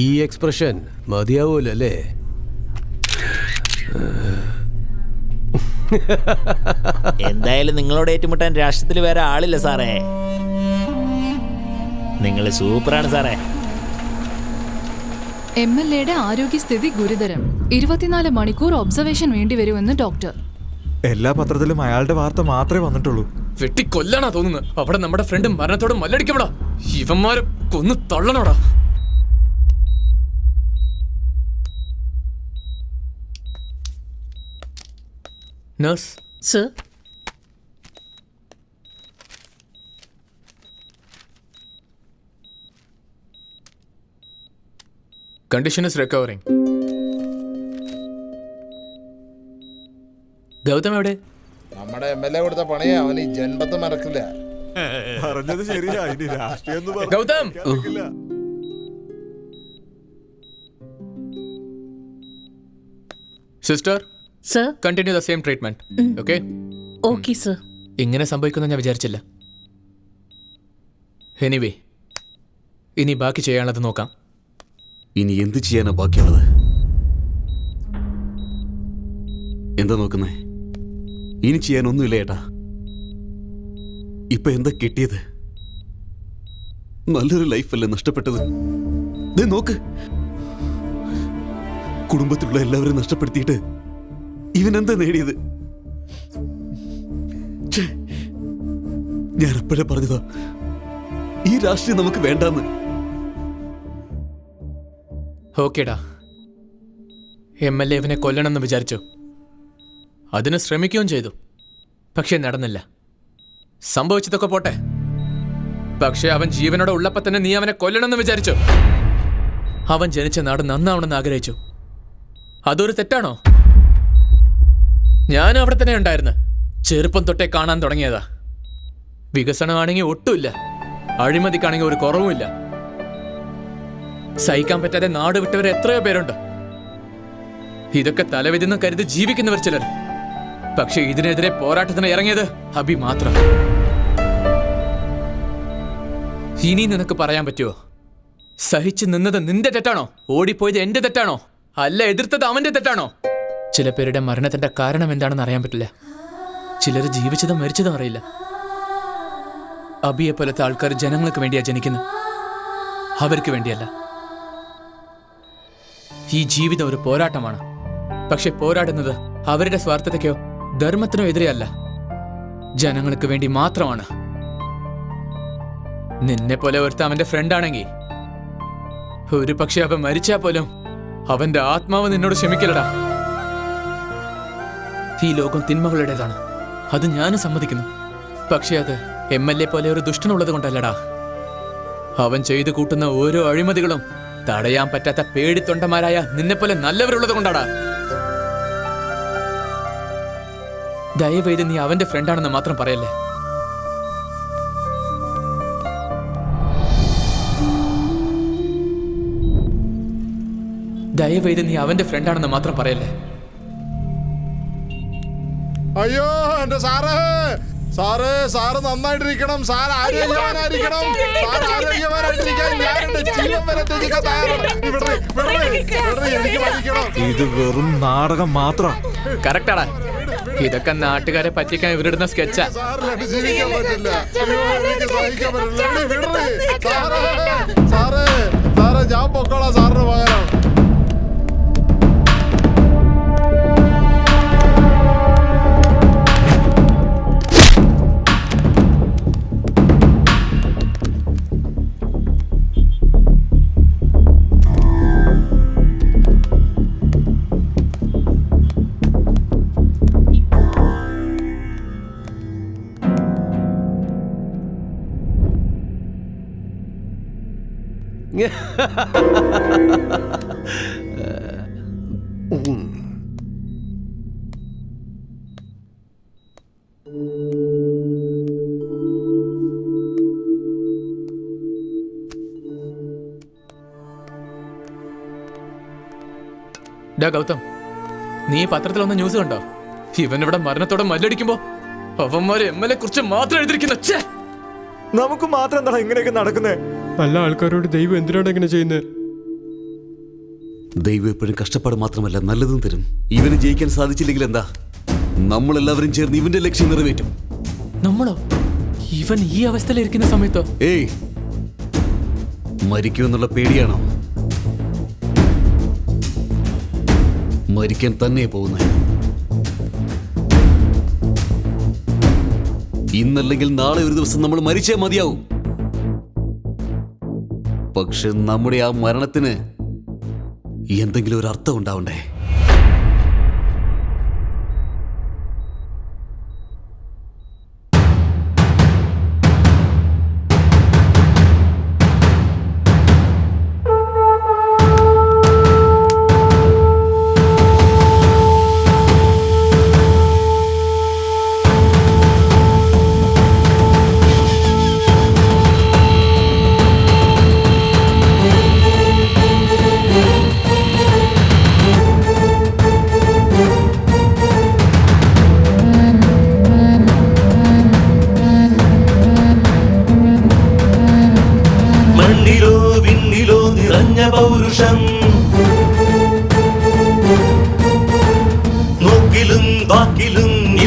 ഈ എക്സ്പ്രഷൻ മതിയാവൂലല്ലേ? എന്തായാലും നിങ്ങളോട് ഏറ്റുമുട്ടാൻ രാഷ്ട്രത്തിൽ വേറെ ആളില്ല സാറേ. നിങ്ങൾ സൂപ്പറാണ് സാറേ. MLAയുടെ ആരോഗ്യസ്ഥിതി ഗുരുതരം. 24 മണിക്കൂർ ഒബ്സർവേഷൻ വേണ്ടി വരുമെന്ന് ഡോക്ടർ. എല്ലാ പത്രത്തിലും അയാളുടെ വാർത്ത മാത്രമേ വന്നിട്ടുള്ളൂ. വെട്ടിക്കൊല്ലാനാ തോന്നുന്നത്. അവിടെ നമ്മുടെ ഫ്രണ്ട് മരണത്തോട് മല്ലടിക്കപ്പെടാ. ഇവന്മാരെ കൊന്നു തള്ളണോടാ. Nurse sir, condition is recovering. Gautam എവിടെ? നമ്മുടെ MLA കൊടുത്ത പണിയെ അവൻ ഈ ജന്മത്ത് മറക്കില്ല. പറഞ്ഞത് ശരിയാ. ഇനി രാഷ്ട്രീയം Gautam, sister sir continue the same treatment. Okay okay sir. ഇങ്ങനെ സംഭവിക്കുമെന്ന് ഞാൻ വിചാരിച്ചില്ല. എനിവേ, ഇനി ബാക്കി ചെയ്യാനുള്ളത് നോക്കാം. ഇനി എന്ത് ചെയ്യാനാ ബാക്കിയുള്ളത്? എന്താ നോക്കുന്നേ? ഇനി ചെയ്യാനൊന്നുമില്ല ഏട്ടാ. ഇപ്പൊ എന്താ കിട്ടിയത്? നല്ലൊരു ലൈഫല്ലേ നഷ്ടപ്പെട്ടത്. ദേ നോക്ക്, കുടുംബത്തിലുള്ള എല്ലാവരും നഷ്ടപ്പെടുത്തിയിട്ട് ഇവൻ എന്താ നേടിയത്? ഞാൻ അപ്പോഴേ പറഞ്ഞതാ, ഈ രാഷ്ട്രീയം നമുക്ക് വേണ്ടാന്ന്. ഓക്കേടാ, MLA ഇവനെ കൊല്ലണമെന്ന് വിചാരിച്ചു. അതിന് ശ്രമിക്കുകയും ചെയ്തു. പക്ഷെ നടന്നില്ല. സംഭവിച്ചതൊക്കെ പോട്ടെ, പക്ഷെ അവൻ ജീവനോടെ ഉള്ളപ്പോ തന്നെ നീ അവനെ കൊല്ലണമെന്ന് വിചാരിച്ചു. അവൻ ജനിച്ച നാട് നന്നാവണമെന്ന് ആഗ്രഹിച്ചു. അതൊരു തെറ്റാണോ? ഞാൻ അവിടെ തന്നെ ഉണ്ടായിരുന്നു. ചെറുപ്പം തൊട്ടേ കാണാൻ തുടങ്ങിയതാ. വികസനമാണെങ്കിൽ ഒട്ടുമില്ല, അഴിമതിക്കാണെങ്കിൽ ഒരു കുറവുമില്ല. സഹിക്കാൻ പറ്റാതെ നാട് വിട്ടവരെ എത്രയോ പേരുണ്ട്. ഇതൊക്കെ തലവിധിന്ന് കരുതി ജീവിക്കുന്നവർ ചിലർ. പക്ഷെ ഇതിനെതിരെ പോരാട്ടത്തിന് ഇറങ്ങിയത് അബി മാത്രം. ഇനി നിനക്ക് പറയാൻ പറ്റുമോ, സഹിച്ചു നിന്നത് നിന്റെ തെറ്റാണോ, ഓടിപ്പോയത് എന്റെ തെറ്റാണോ, അല്ല എതിർത്തത് അവന്റെ തെറ്റാണോ? ചില പേരുടെ മരണത്തിന്റെ കാരണം എന്താണെന്ന് അറിയാൻ പറ്റില്ല. ചിലർ ജീവിച്ചതും മരിച്ചതും അറിയില്ല. അബിയെ പോലത്തെ ആൾക്കാർ ജനങ്ങൾക്ക് വേണ്ടിയാ ജനിക്കുന്നത്, അവർക്ക് വേണ്ടിയല്ല. ഈ ജീവിതം ഒരു പോരാട്ടമാണ്. പക്ഷെ പോരാടുന്നത് അവരുടെ സ്വാർത്ഥതയ്ക്കോ ധർമ്മത്തിനോ എതിരെയല്ല, ജനങ്ങൾക്ക് വേണ്ടി മാത്രമാണ്. നിന്നെ പോലെ ഒരുത്ത അവന്റെ ഫ്രണ്ടാണെങ്കിൽ ഒരു പക്ഷെ അവൻ മരിച്ചാൽ പോലും അവന്റെ ആത്മാവ് നിന്നോട് ക്ഷമിക്കലടാ. ഈ ലോകം തിന്മകളുടേതാണ്, അത് ഞാനും സമ്മതിക്കുന്നു. പക്ഷെ അത് MLA പോലെ ഒരു ദുഷ്ടനുള്ളത് കൊണ്ടല്ലടാ. അവൻ ചെയ്തു കൂട്ടുന്ന ഓരോ അഴിമതികളും തടയാൻ പറ്റാത്ത പേടിത്തൊണ്ടന്മാരായ നിന്നെപ്പോലെ നല്ലവരുള്ളത് കൊണ്ടാടാ. ദയവേത് നീ അവന്റെ ഫ്രണ്ടാണെന്ന് മാത്രം പറയല്ലേ. ദയവേത് നീ അവന്റെ ഫ്രണ്ടാണെന്ന് മാത്രം പറയല്ലേ. അയ്യോ എന്റെ സാറ്, സാറ് സാറ് നന്നായിട്ടിരിക്കണം. സാർ ആരോഗ്യവാനായിരിക്കണം. സാർ ആരോഗ്യവാനായിട്ടിരിക്കാൻ ഞാൻ എന്റെ ജീവൻ വരെ ത്യജിക്കാൻ തയ്യാറാണ്. എനിക്ക് മരിക്കണം. ഇത് വെറും നാടകം മാത്രം. കറക്റ്റാടാ. ഇതൊക്കെ നാട്ടുകാരെ പറ്റിക്കാൻ ഇവരിടുന്ന സ്കെച്ചാ. സാറിന് ജീവിക്കാൻ പറ്റില്ല. എനിക്ക് സഹിക്കാൻ പറ്റില്ല. സാറേ സാറേ ഞാൻ പൊക്കോളാം സാറിന് പകരം. ഗൗതം, നീ പത്രത്തിലൊന്ന് ന്യൂസ് കണ്ടോ? ഇവനിവിടെ മരണത്തോടെ മല്ലടിക്കുമ്പോ അവന്മാര് MLA കുറിച്ച് മാത്രം എഴുതിയിരിക്കുന്ന. നമുക്ക് മാത്രം എന്താ ഇങ്ങനെയൊക്കെ നടക്കുന്നേ? നല്ല ആൾക്കാരോട് ദൈവം എന്തിനാണ് ഇങ്ങനെ ചെയ്യുന്നത്? ദൈവം എപ്പോഴും കഷ്ടപ്പാട് മാത്രമല്ല നല്ലതും തരും. ഇവന് ജയിക്കാൻ സാധിച്ചില്ലെങ്കിൽ എന്താ, നമ്മളെല്ലാവരും ചേർന്ന് ഇവന്റെ ലക്ഷ്യം നിറവേറ്റും. നമ്മളോ? ഇവൻ ഈ അവസ്ഥയിലിരിക്കുന്ന സമയത്തോ? ഏയ്, മരിക്കുമെന്നുള്ള പേടിയാണോ? മരിക്കാൻ തന്നെ പോകുന്നത്. ഇന്നല്ലെങ്കിൽ നാളെ ഒരു ദിവസം നമ്മൾ മരിച്ചേ മതിയാവും. പക്ഷെ നമ്മുടെ ആ മരണത്തിന് എന്തെങ്കിലും ഒരു അർത്ഥം ഉണ്ടാവണ്ടേ?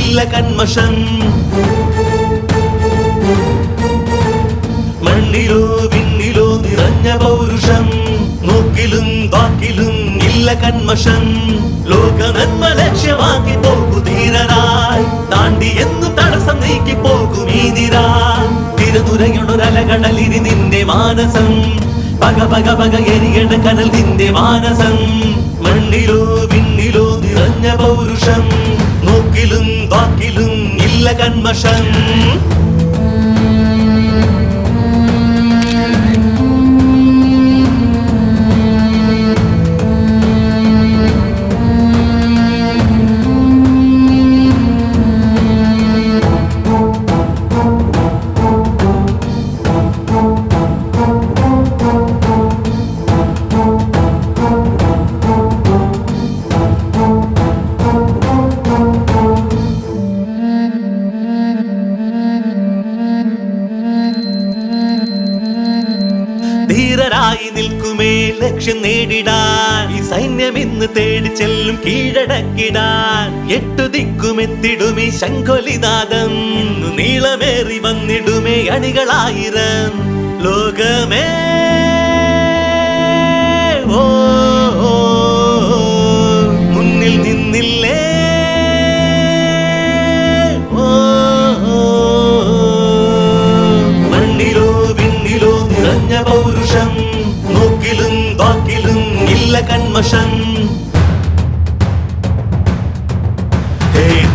ഇല്ല കന്മഷം. മണ്ണിലോ വിണ്ണിലോ നിറഞ്ഞ പൗരുഷം, നോക്കിലും വാക്കിലും ഇല്ല കന്മഷം. ലോക നന്മ ലക്ഷ്യമാക്കി പോകു ധീരരായി, താണ്ടി എന്നും തടസ്സം നീക്കി പോകും ഈ നിര. തിരനുരയൊടൊരലകടലിനി നിന്റെ മാനസം, പക പക പക എരിയണ കനൽ നിന്റെ മാനസം. മണ്ണിലോ വിണ്ണിലോ നിറഞ്ഞ പൗരുഷം, നോക്കിലും വാക്കിലും ഇല്ല കന്മഷം. ധീരരായി നിൽക്കുമേ ലക്ഷ്യം നേടിടാൻ, ഈ സൈന്യം ഇന്ന് തേടി ചെല്ലും കീഴടക്കിടാൻ. 8 ദിക്കുമെത്തിടുമേ ശംഖൊലിനാദം, നീളമേറി വന്നിടുമേ അണികളായിരം. ലോകമേ ഓ മുന്നിൽ നിന്നില്ലേ, മണ്ണിലോ വിണ്ണിലോ നിറഞ്ഞ പൗരുഷം, നോക്കിലും വാക്കിലും ഇല്ല കന്മഷം.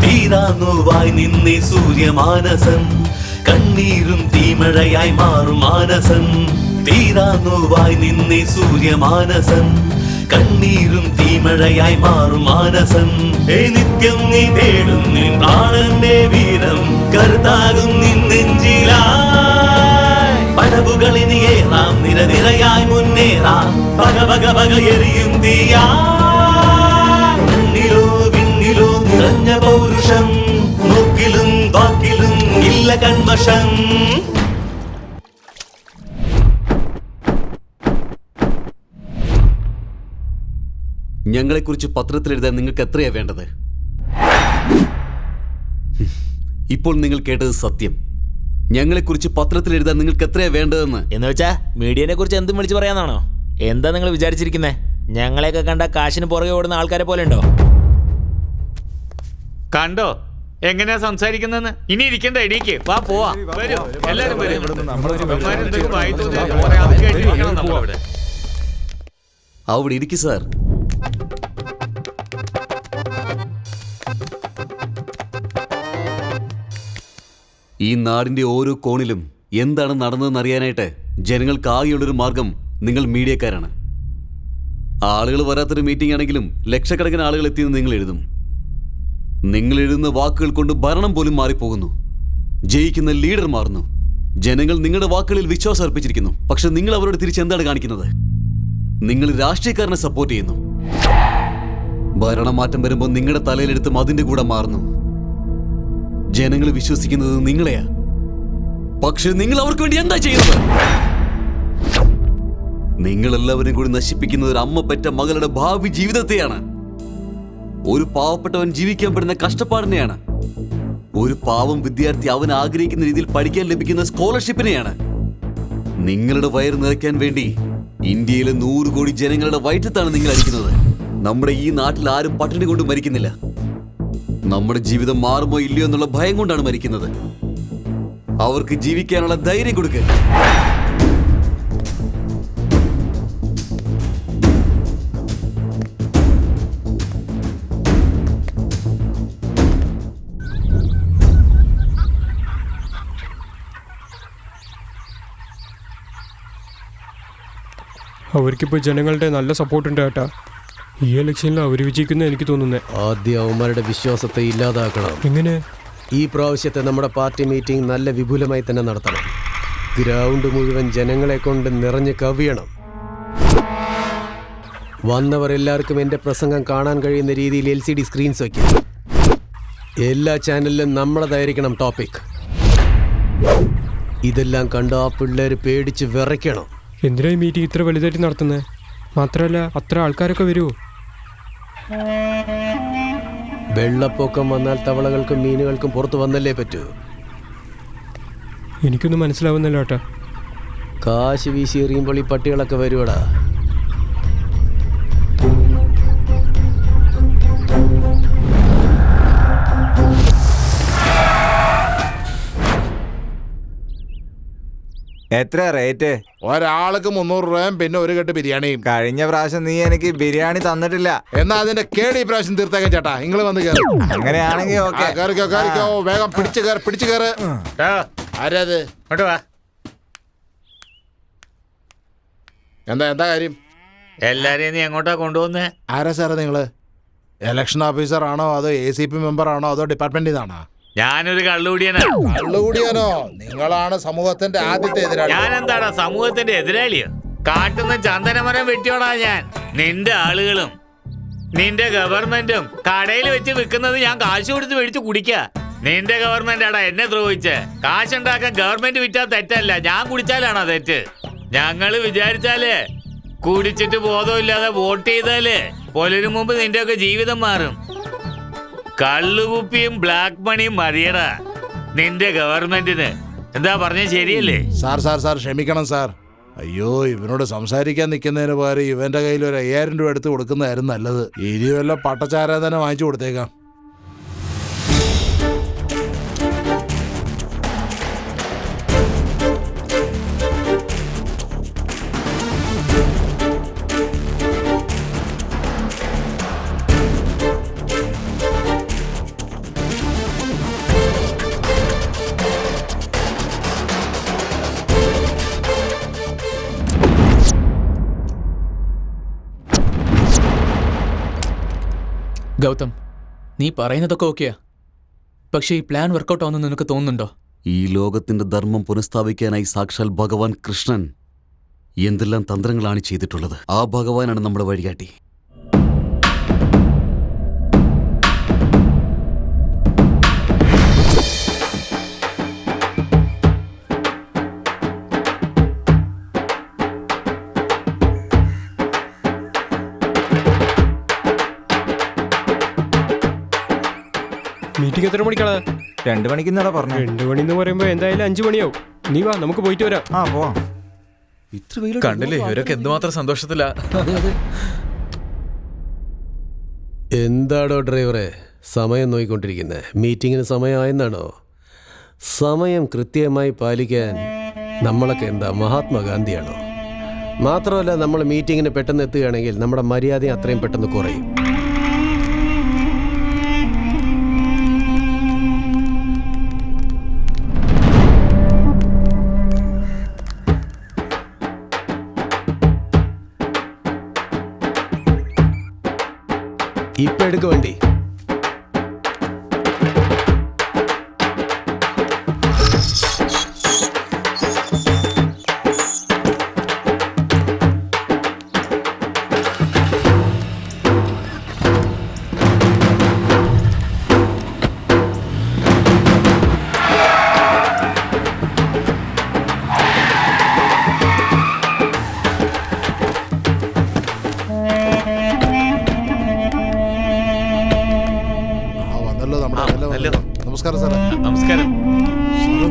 തീരാനോവായി നിന്നേ സൂര്യമാനസം, കണ്ണീരും തീമഴയായി മാറും മാനസം. തീരാനോവായി നിന്നേ സൂര്യമാനസം, കണ്ണീരും തീമഴയായി മാറും മാനസം. നിത്യം നീ തേടും നിൻ പ്രാണന്റെ വീരം, കരുത്താകും നിൻ നെഞ്ചിലായി. പടവുകളിനി ഏറാം, നിരനിരയായി മുന്നേറാം, പക പക പക എറിയും തീയാ. മണ്ണിലോ വിണ്ണിലോ നിറഞ്ഞ പൗരുഷം, നോക്കിലും വാക്കിലും ഇല്ല കന്മഷം. ഞങ്ങളെക്കുറിച്ച് പത്രത്തിൽ എഴുതാൻ നിങ്ങൾക്ക് എത്രയാ വേണ്ടത്? ഇപ്പോൾ നിങ്ങൾ കേട്ടത് സത്യം. ഞങ്ങളെക്കുറിച്ച് പത്രത്തിൽ എഴുതാൻ നിങ്ങൾക്ക് എത്രയാ വേണ്ടതെന്ന്. എന്ന് വെച്ചാ മീഡിയനെ കുറിച്ച് എന്തും വിളിച്ചു പറയാന്നാണോ? എന്താ നിങ്ങൾ വിചാരിച്ചിരിക്കുന്നേ? ഞങ്ങളെയൊക്കെ കണ്ട കാശിന് പുറകെ ഓടുന്ന ആൾക്കാരെ പോലെ ഉണ്ടോ? കണ്ടോ എങ്ങനെയാ സംസാരിക്കുന്നെന്ന്? ഇനി ഇരിക്കണ്ട, എണീക്ക്, വാ പോവാ. വരൂ എല്ലാരും വരും. അവിടെ ഇരിക്കു സാർ. ഈ നാടിന്റെ ഓരോ കോണിലും എന്താണ് നടന്നതെന്ന് അറിയാനായിട്ട് ജനങ്ങൾക്ക് ആകെയുള്ളൊരു മാർഗം നിങ്ങൾ മീഡിയക്കാരാണ്. ആളുകൾ വരാത്തൊരു മീറ്റിംഗ് ആണെങ്കിലും ലക്ഷക്കണക്കിന് ആളുകൾ എത്തിയെന്ന് നിങ്ങൾ എഴുതും. നിങ്ങൾ എഴുതുന്ന വാക്കുകൾ കൊണ്ട് ഭരണം പോലും മാറിപ്പോകുന്നു. ജയിക്കുന്ന ലീഡർ മാറുന്നു. ജനങ്ങൾ നിങ്ങളുടെ വാക്കുകളിൽ വിശ്വാസം അർപ്പിച്ചിരിക്കുന്നു. പക്ഷെ നിങ്ങൾ അവരോട് തിരിച്ചെന്താണ് കാണിക്കുന്നത്? നിങ്ങൾ രാഷ്ട്രീയക്കാരനെ സപ്പോർട്ട് ചെയ്യുന്നു. ഭരണമാറ്റം വരുമ്പോൾ നിങ്ങളുടെ തലയിലെടുത്തും അതിന്റെ കൂടെ മാറുന്നു. ജനങ്ങൾ വിശ്വസിക്കുന്നത് നിങ്ങളെയാ. പക്ഷെ നിങ്ങൾ അവർക്ക് വേണ്ടി എന്താ ചെയ്യുന്നത്? നിങ്ങളെല്ലാവരും കൂടി നശിപ്പിക്കുന്നത് ഒരു അമ്മ പെറ്റ മകളുടെ ഭാവി ജീവിതത്തെയാണ്. ഒരു പാവപ്പെട്ടവൻ ജീവിക്കാൻ പെടുന്ന കഷ്ടപ്പാടിനെയാണ്. ഒരു പാവം വിദ്യാർത്ഥി അവൻ ആഗ്രഹിക്കുന്ന രീതിയിൽ പഠിക്കാൻ ലഭിക്കുന്ന സ്കോളർഷിപ്പിനെയാണ്. നിങ്ങളുടെ വയറ് നിറയ്ക്കാൻ വേണ്ടി ഇന്ത്യയിലെ 100 കോടി ജനങ്ങളുടെ വയറ്റത്താണ് നിങ്ങൾ അടിക്കുന്നത്. നമ്മുടെ ഈ നാട്ടിൽ ആരും പട്ടിണി കൊണ്ട് മരിക്കുന്നില്ല. നമ്മുടെ ജീവിതം മാറുമോ ഇല്ലയോ എന്നുള്ള ഭയം കൊണ്ടാണ് മരിക്കുന്നത്. അവർക്ക് ജീവിക്കാനുള്ള ധൈര്യം കൊടുക്കുക. അവർക്കിപ്പോൾ ജനങ്ങളുടെ നല്ല സപ്പോർട്ടുണ്ട് കേട്ടാ. ഈ ഇലക്ഷനിൽ അവർ വിജയിക്കുന്ന എനിക്ക് തോന്നുന്നത്. ആദ്യം അവന്മാരുടെ വിശ്വാസത്തെ ഇല്ലാതാക്കണം. എങ്ങനെ? ഈ പ്രാവശ്യത്തെ നമ്മുടെ പാർട്ടി മീറ്റിംഗ് നല്ല വിപുലമായി തന്നെ നടത്തണം. ഗ്രൗണ്ട് മുഴുവൻ ജനങ്ങളെ കൊണ്ട് നിറഞ്ഞ് കവിയണം. വന്നവർ എല്ലാവർക്കും എൻ്റെ പ്രസംഗം കാണാൻ കഴിയുന്ന രീതിയിൽ LCD സ്ക്രീൻസ് വയ്ക്കും. എല്ലാ ചാനലിലും നമ്മളതായിരിക്കണം ടോപ്പിക്. ഇതെല്ലാം കണ്ട് ആ പിള്ളേർ പേടിച്ച് വിറയ്ക്കണം. എന്തിനാ ഈ മീറ്റിംഗ് ഇത്ര വലുതായിട്ട് നടത്തുന്നത്? മാത്രമല്ല അത്ര ആൾക്കാരൊക്കെ വരുമോ? വെള്ളപ്പൊക്കം വന്നാൽ തവളകൾക്കും മീനുകൾക്കും പുറത്തു വന്നല്ലേ പറ്റൂ. എനിക്കൊന്നും മനസ്സിലാവുന്നില്ല ഏട്ടാ. കാശ് വീശി എറിയുമ്പോൾ ഈ പട്ടികളൊക്കെ വരുവടാ. എത്ര റേറ്റ്? ഒരാൾക്ക് 300 രൂപയും പിന്നെ ഒരു കെട്ട് ബിരിയാണിയും. കഴിഞ്ഞ പ്രാവശ്യം നീ എനിക്ക് ബിരിയാണി തന്നിട്ടില്ല. എന്നാ അതിന്റെ കേട് ഈ പ്രാവശ്യം തീർത്തേക്കാൻ ചേട്ടാ. നിങ്ങൾ വന്ന് കയറി. അങ്ങനെയാണെങ്കിൽ ഓക്കെ. കേറിക്കോ. വേഗം പിടിച്ചു കയറ്. ആരാത്? എന്താ കാര്യം? എല്ലാരെയും നീ എങ്ങോട്ടാ കൊണ്ടുപോകുന്നേ? ആരാ സാറേ നിങ്ങള്? ഇലക്ഷൻ ഓഫീസർ ആണോ അതോ ACP മെമ്പർ ആണോ അതോ ഡിപ്പാർട്ട്മെന്റിൽ നിന്നാണോ? ഞാനൊരു കള്ളുകൂടിയനാ. കള്ളുകൂടിയാനോ? നിങ്ങളാണ് സമൂഹത്തിന്റെ ആദ്യത്തെ എതിരാളി. ഞാൻ എന്താടാ സമൂഹത്തിന്റെ എതിരാളിയോ? കാട്ടുന്ന ചന്ദനമരം വെട്ടിയോടാ ഞാൻ. നിന്റെ ആളുകളും നിന്റെ ഗവൺമെന്റും കടയിൽ വെച്ച് വിൽക്കുന്നത് ഞാൻ കാശ് കൊടുത്ത് മേടിച്ച് കുടിക്ക. നിന്റെ ഗവൺമെന്റ് ആടാ എന്നെ ദ്രോഹിച്ച്. കാശുണ്ടാക്കാൻ ഗവൺമെന്റ് വിറ്റാൽ തെറ്റല്ല, ഞാൻ കുടിച്ചാലാണോ തെറ്റ്? ഞങ്ങള് വിചാരിച്ചാലേ കുടിച്ചിട്ട് ബോധമില്ലാതെ വോട്ട് ചെയ്താലേ പോലൊരു മുമ്പ് നിന്റെയൊക്കെ ജീവിതം മാറും. കള്ളുകുപ്പിയും ബ്ലാക്ക് മണിയും മതിയടാ നിന്റെ ഗവൺമെന്റിന്. എന്താ പറഞ്ഞ ശരിയല്ലേ? സാർ ക്ഷമിക്കണം സാർ. അയ്യോ, ഇവനോട് സംസാരിക്കാൻ നിൽക്കുന്നതിന് പകരം ഇവന്റെ കയ്യിൽ ഒരു 5000 രൂപ എടുത്ത് കൊടുക്കുന്നതായിരുന്നു നല്ലത്. ഇനി വല്ല പട്ടച്ചാര തന്നെ വാങ്ങിച്ചു കൊടുത്തേക്കാം. ഗൗതം, നീ പറയുന്നതൊക്കെ ഓക്കെയാ, പക്ഷേ ഈ പ്ലാൻ വർക്കൗട്ട് ആവുമെന്ന് നിനക്ക് തോന്നുന്നുണ്ടോ? ഈ ലോകത്തിന്റെ ധർമ്മം പുനഃസ്ഥാപിക്കാനായി സാക്ഷാൽ ഭഗവാൻ കൃഷ്ണൻ എന്തെല്ലാം തന്ത്രങ്ങളാണ് ചെയ്തിട്ടുള്ളത്. ആ ഭഗവാനാണ് നമ്മുടെ വഴികാട്ടി. മീറ്റിംഗ് എത്ര മണിക്കാണ്? 2 മണിക്ക് പറഞ്ഞു. 2 മണിന്ന് പറയുമ്പോ എന്തായാലും 5 മണിയാവും. നീ വാ, നമുക്ക് പോയിട്ട് വരാം. പോവാം. കണ്ടില്ലേ ഇവരൊക്കെ എന്തുമാത്രം സന്തോഷത്തിലാ. എന്താടോ ഡ്രൈവറെ സമയം നോക്കിക്കൊണ്ടിരിക്കുന്നത്? മീറ്റിങ്ങിന് സമയമായെന്നാണോ? സമയം കൃത്യമായി പാലിക്കാൻ നമ്മളൊക്കെ എന്താ മഹാത്മാഗാന്ധിയാണോ? മാത്രമല്ല, നമ്മൾ മീറ്റിങ്ങിന് പെട്ടെന്ന് എത്തുകയാണെങ്കിൽ നമ്മുടെ മര്യാദയും അത്രയും പെട്ടെന്ന് കുറയും. ഇപ്പൊ എടുക്ക വണ്ടി. നമസ്കാരം സാറേ. നമസ്കാരം.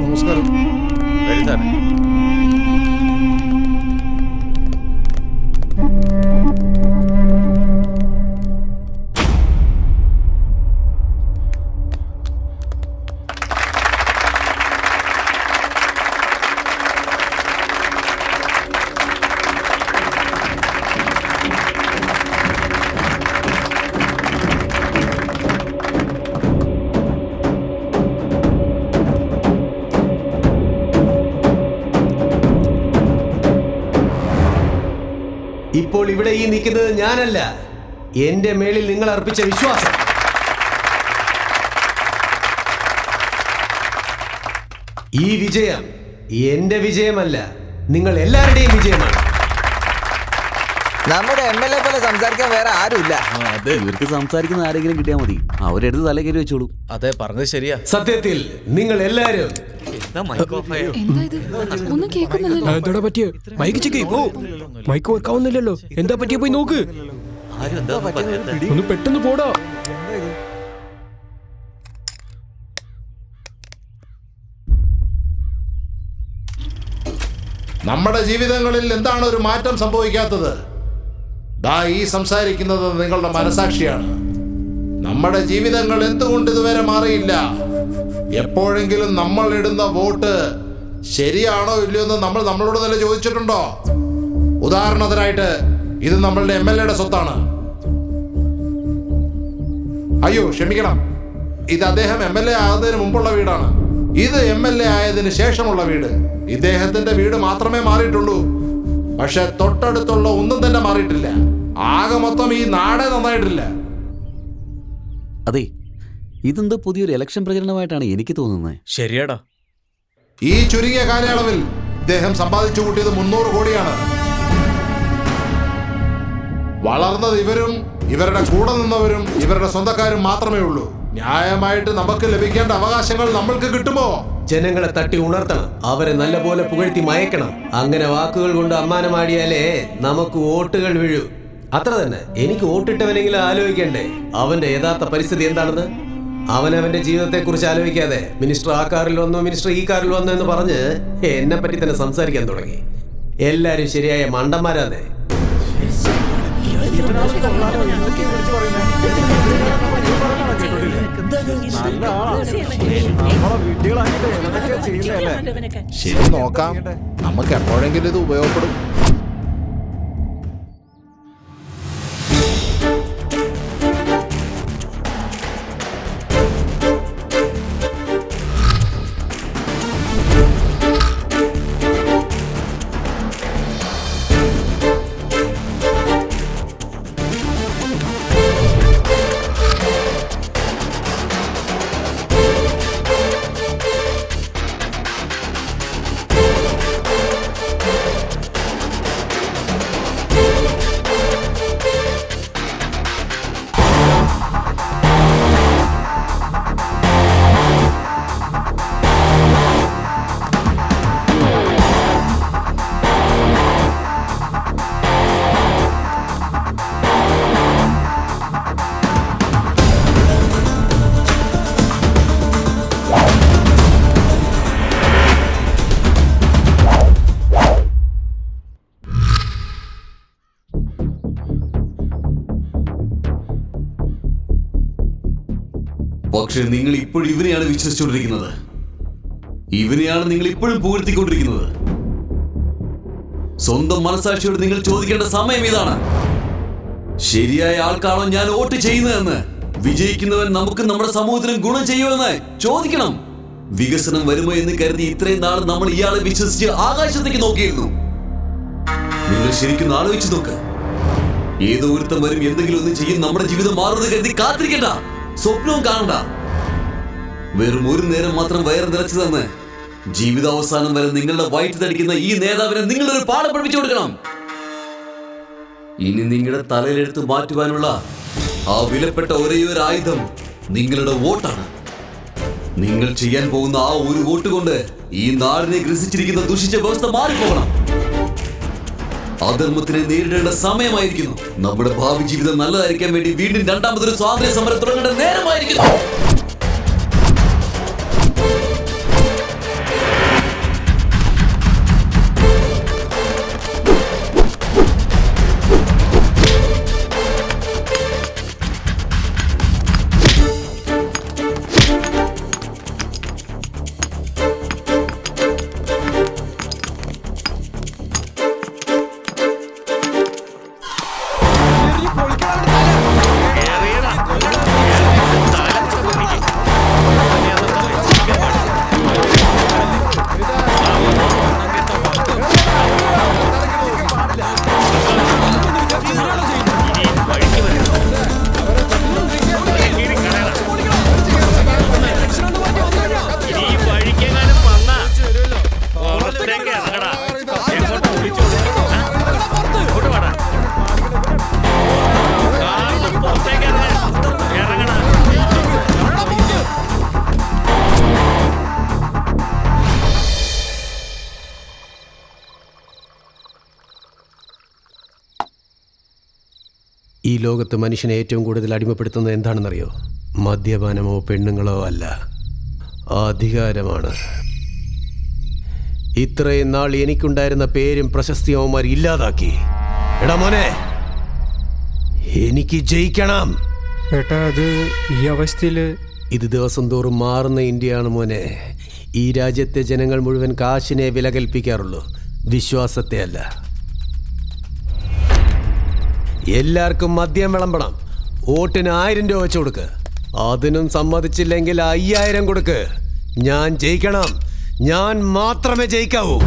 നമസ്കാരം. വരൂ സാറേ. ഇപ്പോൾ ഇവിടെ ഈ നിൽക്കുന്നത് ഞാനല്ല, എന്റെ മേളിൽ നിങ്ങൾ അർപ്പിച്ച വിശ്വാസം. ഈ വിജയം എന്റെ വിജയമല്ല, നിങ്ങൾ എല്ലാവരുടെയും വിജയമാണ്. നമ്മുടെ MLA പോലെ സംസാരിക്കാൻ വേറെ ആരുമില്ല. ഇവർക്ക് സംസാരിക്കുന്ന ആരെങ്കിലും കിട്ടിയാൽ മതി, അവരെടുത്ത് തല കയറി വെച്ചോളൂ. അതെ, പറഞ്ഞത് ശരിയാ. സത്യത്തിൽ നിങ്ങൾ എല്ലാവരും എന്താ പറ്റിയ? മൈക്ക് ചെക്ക് ചെയ്യ്. മൈക്ക് വർക്കാവുന്നില്ലല്ലോ. എന്താ പറ്റിയ? പോയി നോക്ക്. ഒന്ന് പെട്ടെന്ന് പോടാ. നമ്മുടെ ജീവിതങ്ങളിൽ എന്താണ് ഒരു മാറ്റം സംഭവിക്കാത്തത്? ദാ ഈ സംസാരിക്കുന്നത് നിങ്ങളുടെ മനസാക്ഷിയാണ്. നമ്മുടെ ജീവിതങ്ങൾ എന്തുകൊണ്ട് ഇതുവരെ മാറിയില്ല? എപ്പോഴെങ്കിലും നമ്മൾ ഇടുന്ന വോട്ട് ശരിയാണോ ഇല്ലയോ എന്ന് നമ്മൾ നമ്മളോട് തന്നെ ചോദിച്ചിട്ടുണ്ടോ? ഉദാഹരണത്തിനായിട്ട് ഇത് നമ്മളുടെ MLA സ്വത്താണ്. അയ്യോ ക്ഷമിക്കണം, ഇത് അദ്ദേഹം MLA ആകുന്നതിന് മുമ്പുള്ള വീടാണ്. ഇത് MLA ആയതിനു ശേഷമുള്ള വീട്. ഇദ്ദേഹത്തിന്റെ വീട് മാത്രമേ മാറിയിട്ടുള്ളൂ, പക്ഷെ തൊട്ടടുത്തുള്ള ഒന്നും തന്നെ മാറിയിട്ടില്ല. ആകെ മൊത്തം ഈ നാടേ നന്നായിട്ടില്ല. അതെ, ഇതെന്തോ പുതിയൊരു ഇലക്ഷൻ പ്രചരണമായിട്ടാണ് എനിക്ക് തോന്നുന്നത്. ശരിയാടാ. ഈ ചുരുങ്ങിയ കാലയളവിൽ ഇദ്ദേഹം സമ്പാദിച്ചു കൂട്ടിയത് 300 കോടിയാണ്. വളർന്നത് ഇവരും ഇവരുടെ കൂടെ നിന്നവരും ഇവരുടെ സ്വന്തക്കാരും മാത്രമേ ഉള്ളൂ. ന്യായമായിട്ട് നമുക്ക് ലഭിക്കേണ്ട അവകാശങ്ങൾ നമ്മൾക്ക് കിട്ടുമോ? ജനങ്ങളെ തട്ടി ഉണർത്തണം, അവരെ നല്ലപോലെ പുകഴ്ത്തി മയക്കണം. അങ്ങനെ വാക്കുകൾ കൊണ്ട് അമ്മാനമാടിയാലേ നമുക്ക് വോട്ടുകൾ വീഴൂ. അത്ര തന്നെ. എനിക്ക് വോട്ടിട്ടവനെങ്കിലും ആലോചിക്കണ്ടേ അവന്റെ യഥാർത്ഥ പരിസ്ഥിതി എന്താണെന്ന്? അവനവന്റെ ജീവിതത്തെ കുറിച്ച് ആലോചിക്കാതെ മിനിസ്റ്റർ ആ കാറിൽ വന്നു, മിനിസ്റ്റർ ഈ കാറിൽ വന്നു എന്ന് പറഞ്ഞ് എന്നെ പറ്റി തന്നെ സംസാരിക്കാൻ തുടങ്ങി. എല്ലാരും ശരിയായ മണ്ടന്മാരാന്നേ. ശരി, നോക്കാം. നമുക്ക് എപ്പോഴെങ്കിലും ഇത് ഉപയോഗപ്പെടും. പക്ഷെ നിങ്ങൾ ഇപ്പോഴും ഇവനെയാണ് വിശ്വസിച്ചുകൊണ്ടിരിക്കുന്നത്. ഇവനെയാണ് നിങ്ങൾ ഇപ്പോഴും പുകഴ്ത്തിക്കൊണ്ടിരിക്കുന്നത്. സ്വന്തം മനസാക്ഷിയോട് നിങ്ങൾ ചോദിക്കേണ്ട സമയം ഇതാണ്. ശരിയായ ആൾക്കാണോ ഞാൻ വോട്ട് ചെയ്യുന്നതെന്ന്? വിജയിക്കുന്നവൻ നമുക്ക് നമ്മുടെ സമൂഹത്തിനും ഗുണം ചെയ്യുമെന്ന് ചോദിക്കണം. വികസനം വരുമോ എന്ന് കരുതി ഇത്രയും നാൾ നമ്മൾ ഇയാളെ വിശ്വസിച്ച് ആകാശത്തേക്ക് നോക്കിയിരുന്നു. നിങ്ങൾ ശരിക്കും ആലോചിച്ച് നോക്ക്. ഏതോ ഒരുത്തം വരും, എന്തെങ്കിലും ഒന്ന് ചെയ്യും, നമ്മുടെ ജീവിതം മാറുന്നത് കരുതി കാത്തിരിക്കണ്ട, സ്വപ്നവും കാണണ്ട. വെറും ഒരു നേരം മാത്രം വയറ് നിറച്ചു തന്ന് ജീവിതാവസാനം വരെ നിങ്ങളുടെ വയറ്റ് തടിക്കുന്ന ഈ നേതാവിനെ നിങ്ങളൊരു പാഠം പഠിപ്പിച്ചു കൊടുക്കണം. ഇനി നിങ്ങളുടെ തലയിലെടുത്ത് മാറ്റുവാനുള്ള ആ വിലപ്പെട്ട ഒരേയൊരു ആയുധം നിങ്ങളുടെ വോട്ടാണ്. നിങ്ങൾ ചെയ്യാൻ പോകുന്ന ആ ഒരു വോട്ട് കൊണ്ട് ഈ നാടിനെ ഗ്രസിച്ചിരിക്കുന്ന ദുഷിച്ച വ്യവസ്ഥ മാറിപ്പോകണം. അധർമ്മത്തിനെ നേരിടേണ്ട സമയമായിരിക്കുന്നു. നമ്മുടെ ഭാവി ജീവിതം നല്ലതായിരിക്കാൻ വേണ്ടി വീണ്ടും രണ്ടാമതൊരു സ്വാതന്ത്ര്യ സമരം തുടങ്ങേണ്ട നേരമായിരിക്കുന്നു. ഈ ലോകത്ത് മനുഷ്യനെ ഏറ്റവും കൂടുതൽ അടിമപ്പെടുത്തുന്നത് എന്താണെന്നറിയോ? മദ്യപാനമോ പെണ്ണുങ്ങളോ അല്ല, അധികാരമാണ്. ഇത്രയും നാൾ എനിക്കുണ്ടായിരുന്ന പേരും പ്രശസ്തിയും അവന്മാർ ഇല്ലാതാക്കി. എടാ മോനെ, എനിക്ക് ജയിക്കണം. ഏട്ടാ അത് ഈ അവസ്ഥയില് ഇത് ദിവസം തോറും മാറുന്ന ഇന്ത്യയാണ് മോനെ. ഈ രാജ്യത്തെ ജനങ്ങൾ മുഴുവൻ കാശിനെ വില കൽപ്പിക്കാറുള്ളൂ, വിശ്വാസത്തെ അല്ല. എല്ലാവർക്കും മദ്യം വിളമ്പണം. വോട്ടിന് 1000 രൂപ വെച്ച് കൊടുക്ക്. അതിനും സമ്മതിച്ചില്ലെങ്കിൽ 5000 കൊടുക്ക്. ഞാൻ ജയിക്കണം. ഞാൻ മാത്രമേ ജയിക്കാവൂ.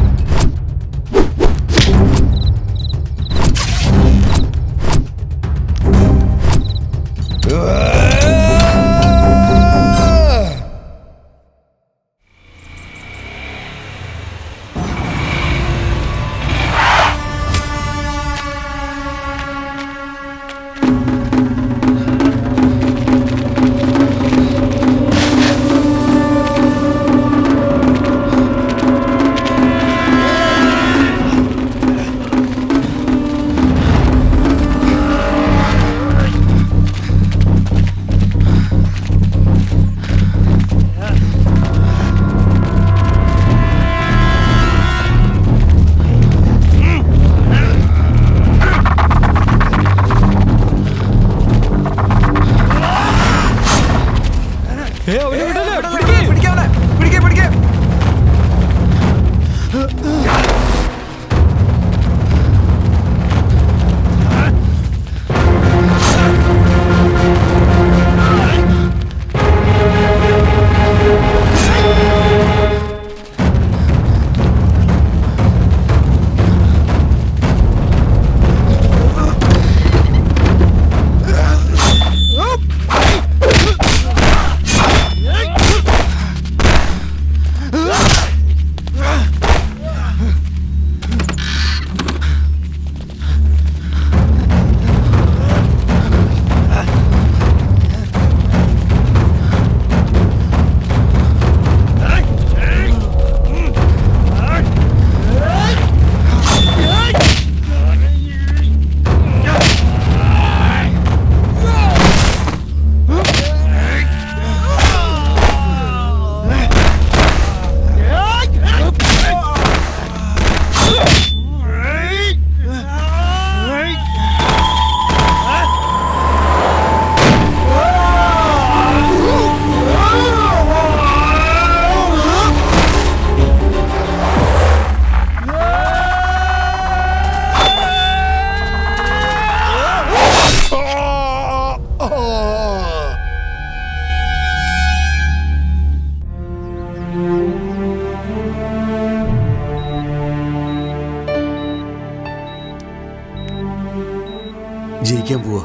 ജയിക്കാൻ പോവാ.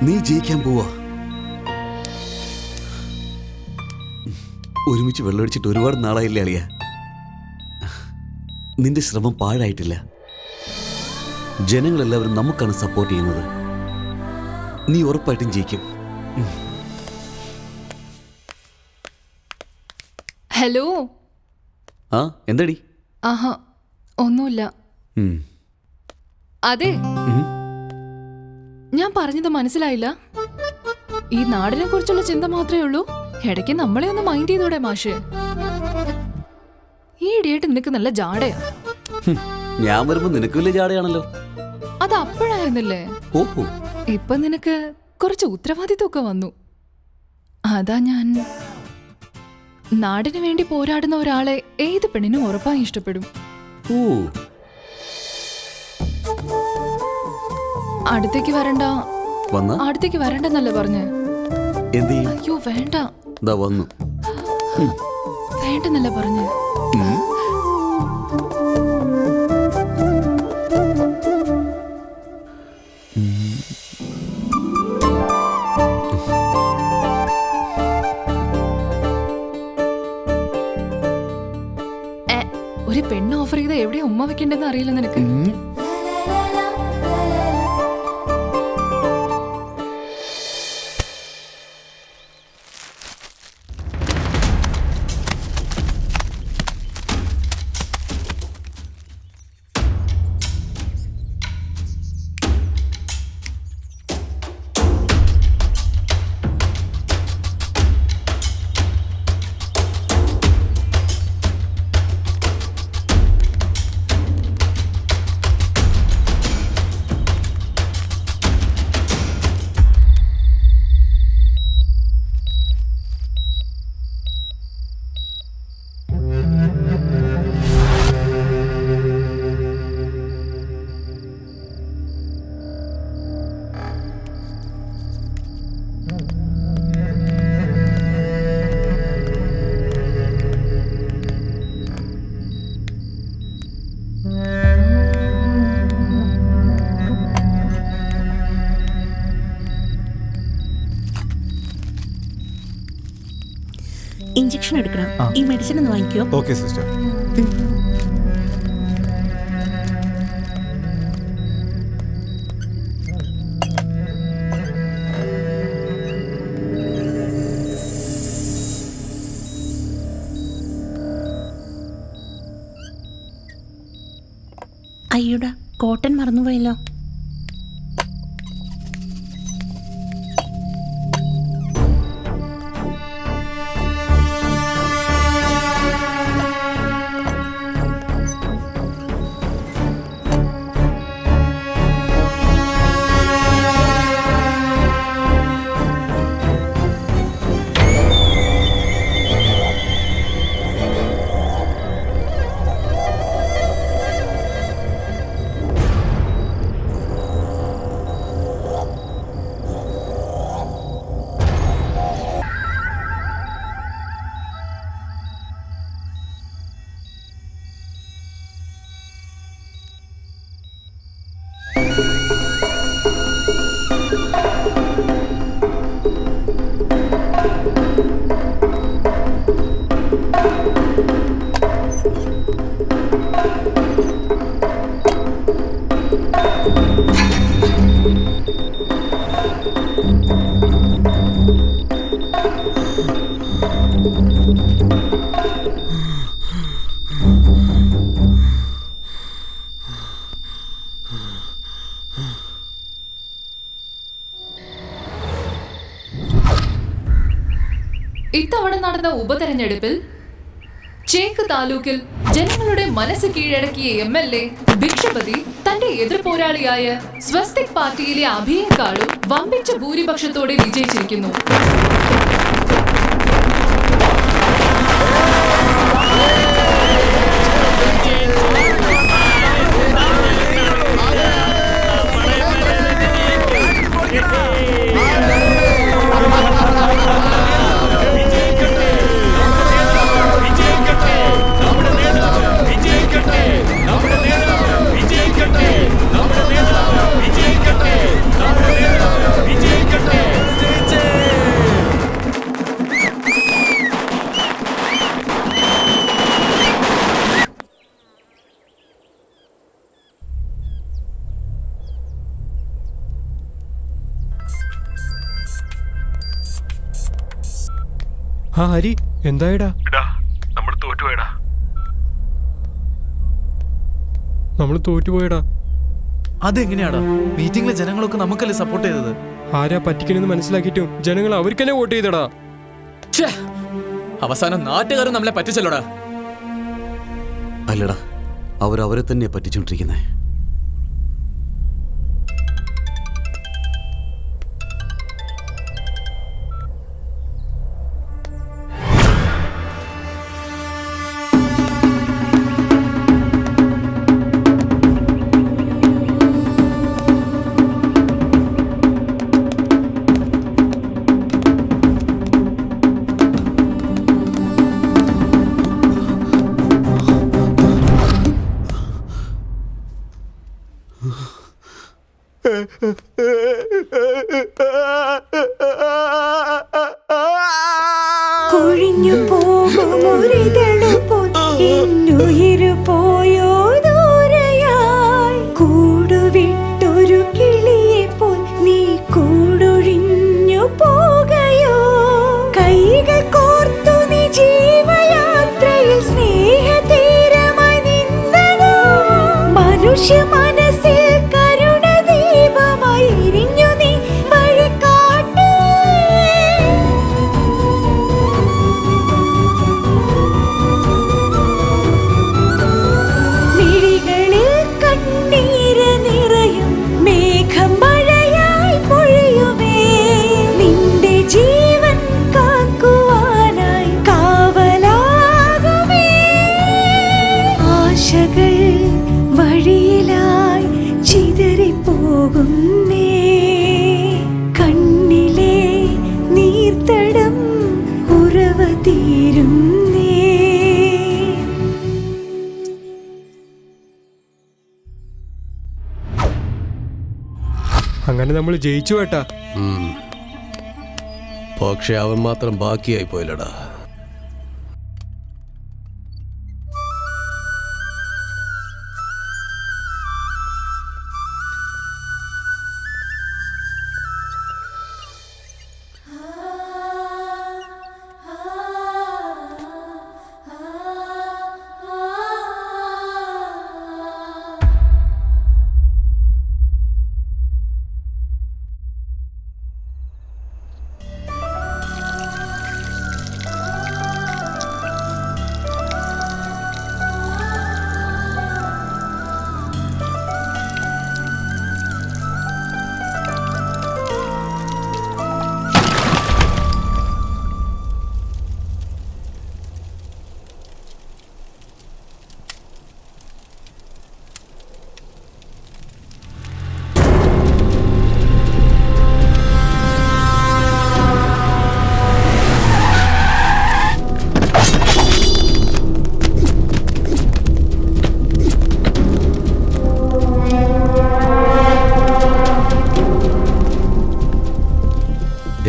നീ ജയിക്കാൻ പോവാ. ഒരുമിച്ച് വെള്ളമടിച്ചിട്ട് ഒരുപാട് നാളായില്ലേ അളിയ. നിന്റെ ശ്രമം പാഴായിട്ടില്ല. ജനങ്ങളെല്ലാവരും നമുക്കാണ് സപ്പോർട്ട് ചെയ്യുന്നത്. നീ ഉറപ്പായിട്ടും ജയിക്കും. ഹലോ. ആ എന്താടി? ആഹാ ഒന്നുമില്ല. അതെ, ഞാൻ പറഞ്ഞത് മനസ്സിലായില്ല. ഈ നാടിനെ കുറിച്ചുള്ള ചിന്ത മാത്രമേ ഉള്ളൂ. ഇടയ്ക്ക് നമ്മളെ ഒന്ന് മൈൻഡ് ചെയ്തോടെ മാഷേ. ഈ ഇടിയായിട്ട് നിനക്ക് നല്ല ജാടയാ. ഞാൻ വരുമ്പോ നിനക്ക് വലിയ ജാടയാണല്ലോ. അത് അപ്പോഴായിരുന്നില്ലേ? ഓഹോ, ഇപ്പൊ നിനക്ക് കുറച്ച് ഉത്തരവാദിത്വമൊക്കെ വന്നു. അതാ ഞാൻ നാടിന് വേണ്ടി പോരാടുന്ന ഒരാളെ ഏത് പെണ്ണിനും ഉറപ്പായി ഇഷ്ടപ്പെടും. അടുത്തേക്ക് വരണ്ട. അടുത്തേക്ക് വരണ്ടെന്നല്ലേ പറഞ്ഞേ? അയ്യോ വേണ്ട. വേണ്ടെന്നല്ലേ പറഞ്ഞേ? ഒരു പെണ്ണ് ഓഫർ ചെയ്ത എവിടെയാ ഉമ്മ വെക്കണ്ടെന്ന് അറിയില്ല നിനക്ക്? ഇഞ്ചക്ഷൻ എടുക്കണം. ഈ മെഡിസിൻ ഒന്ന് വാങ്ങിക്കോ. Okay sister. അയ്യോടാ, കോട്ടൺ മറന്നുപോയല്ലോ. ഇത്തവണ നടന്ന ഉപതെരഞ്ഞെടുപ്പിൽ ചേക്ക് താലൂക്കിൽ ജനങ്ങളുടെ മനസ്സ് കീഴടക്കിയ MLA ഭിക്ഷപതി തന്റെ എതിർ പോരാളിയായ സ്വസ്തിക് പാർട്ടിയിലെ അഭിയേക്കാളും വമ്പിച്ച ഭൂരിപക്ഷത്തോടെ വിജയിച്ചിരിക്കുന്നു. ആ ഹരി, എന്തായടാ? നമ്മൾ തോറ്റുപോയടാ. നമ്മൾ തോറ്റുപോയടാ. അതെങ്ങനെയാടാ? മീറ്റിംഗിലെ ജനങ്ങളൊക്കെ നമുക്കല്ലേ സപ്പോർട്ട് ചെയ്തത്? ആരാ പറ്റിക്കണെന്ന് മനസ്സിലാക്കിയിട്ടും ജനങ്ങൾ അവർക്ക് തന്നെ വോട്ട് ചെയ്തടാ. അവസാനം നാട്ടുകാരും നമ്മളെ പറ്റിച്ചല്ലോടാ. അല്ലടാ, അവരവരെ തന്നെ പറ്റിച്ചോണ്ടിരിക്കുന്നേ. കൊഴിഞ്ഞു പോകുമൊരിതളുപോൽ എന്നുയിരു പോയോ ദൂരയായി. കൂടുവിട്ടൊരു കിളിയെപ്പോൽ നീ കൂടൊഴിഞ്ഞു പോകയോ. കൈകൾ കോർത്തു നീ ജീവയാത്രയിൽ സ്നേഹതീരമായി നിന്നതോ. മനുഷ്യ മനസ്സിൽ കരുണ ദീപമായി എരിഞ്ഞു നീ വഴികാട്ടി. മിഴികളിൽ കണ്ണീര് നിറയും മേഘം മഴയായി പൊഴിയുമേ. നിന്റെ ജീവൻ കാക്കുവാനായി കാവലാകുമേ. ആശകൾ വഴിയിലായി ചിതറിപ്പോകുന്നേ. കണ്ണിലെ നീർത്തടം ഉറവ തീരുന്നേ. അങ്ങനെ നമ്മൾ ജയിച്ചു കേട്ടാ. പക്ഷെ അവൻ മാത്രം ബാക്കിയായി പോയില്ലടാ.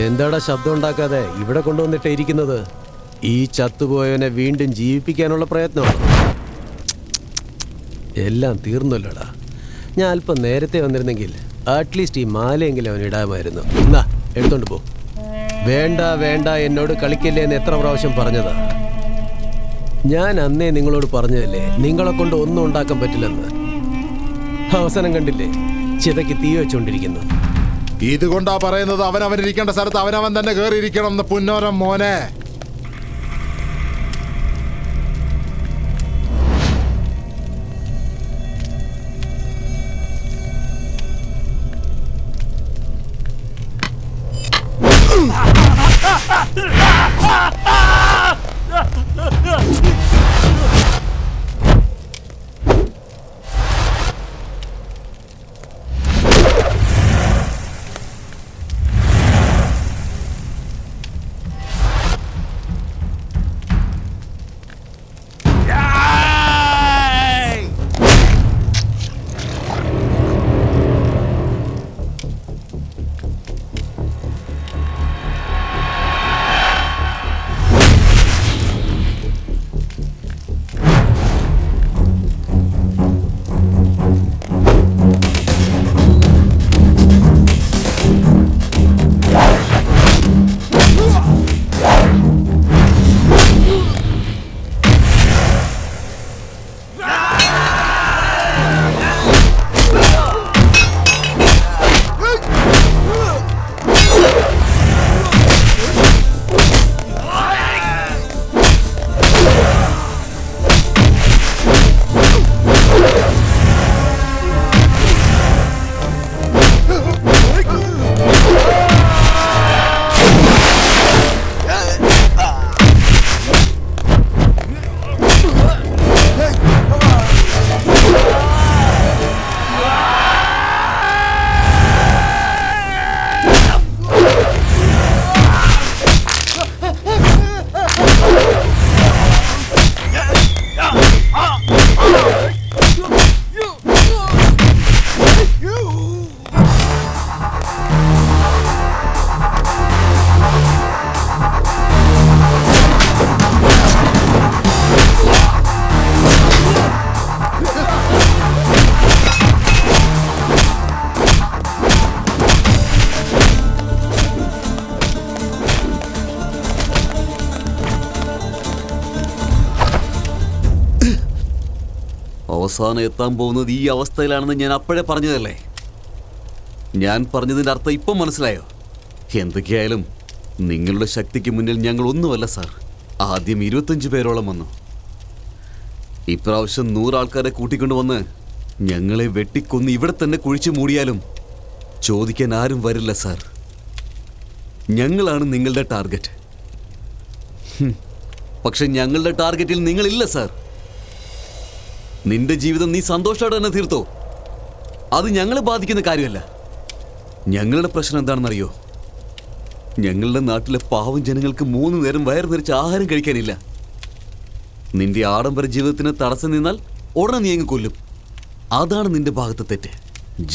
എന്താടാ ശബ്ദം ഉണ്ടാക്കാതെ ഇവിടെ കൊണ്ടുവന്നിട്ട് ഇരിക്കുന്നത്? ഈ ചത്തുപോയവനെ വീണ്ടും ജീവിപ്പിക്കാനുള്ള പ്രയത്നമാണ്. എല്ലാം തീർന്നല്ലോടാ. ഞാൻ അല്പം നേരത്തെ വന്നിരുന്നെങ്കിൽ അറ്റ്ലീസ്റ്റ് ഈ മാലയെങ്കിലും അവൻ ഇടാമായിരുന്നു. എന്നാ എടുത്തോണ്ട് പോ. വേണ്ട വേണ്ട, എന്നോട് കളിക്കല്ലേ എന്ന് എത്ര പ്രാവശ്യം പറഞ്ഞതാ. ഞാൻ അന്നേ നിങ്ങളോട് പറഞ്ഞതല്ലേ നിങ്ങളെ കൊണ്ട് ഒന്നും ഉണ്ടാക്കാൻ പറ്റില്ലെന്ന്. അവസാനം കണ്ടില്ലേ, ചിതയ്ക്ക് തീ വെച്ചുകൊണ്ടിരിക്കുന്നു. ഇതുകൊണ്ടാ പറയുന്നത് അവനവൻ ഇരിക്കേണ്ട സ്ഥലത്ത് അവനവൻ തന്നെ കയറിയിരിക്കണം എന്ന്. പുന്നോരം മോനെ, അവസാനം എത്താൻ പോകുന്നത് ഈ അവസ്ഥയിലാണെന്ന് ഞാൻ അപ്പോഴേ പറഞ്ഞതല്ലേ. ഞാൻ പറഞ്ഞതിൻ്റെ അർത്ഥം ഇപ്പം മനസ്സിലായോ? എന്തൊക്കെയായാലും നിങ്ങളുടെ ശക്തിക്ക് മുന്നിൽ ഞങ്ങൾ ഒന്നുമല്ല സാർ. ആദ്യം 25 പേരോളം വന്നു. ഇപ്രാവശ്യം 100 ആൾക്കാരെ കൂട്ടിക്കൊണ്ടുവന്ന് ഞങ്ങളെ വെട്ടിക്കൊന്ന് ഇവിടെ തന്നെ കുഴിച്ചു മൂടിയാലും ചോദിക്കാൻ ആരും വരില്ല സാർ. ഞങ്ങളാണ് നിങ്ങളുടെ ടാർഗറ്റ്. പക്ഷെ ഞങ്ങളുടെ ടാർഗറ്റിൽ നിങ്ങളില്ല സാർ. നിന്റെ ജീവിതം നീ സന്തോഷത്തോടെ തന്നെ തീർത്തോ, അത് ഞങ്ങളെ ബാധിക്കുന്ന കാര്യമല്ല. ഞങ്ങളുടെ പ്രശ്നം എന്താണെന്നറിയോ? ഞങ്ങളുടെ നാട്ടിലെ പാവം ജനങ്ങൾക്ക് 3 നേരം വയറ് നിറച്ച് ആഹാരം കഴിക്കാനില്ല. നിന്റെ ആഡംബര ജീവിതത്തിന് തടസ്സം നിന്നാൽ ഉടനെ നീ അങ്ങ് കൊല്ലും. അതാണ് നിന്റെ ഭാഗത്തെ തെറ്റ്.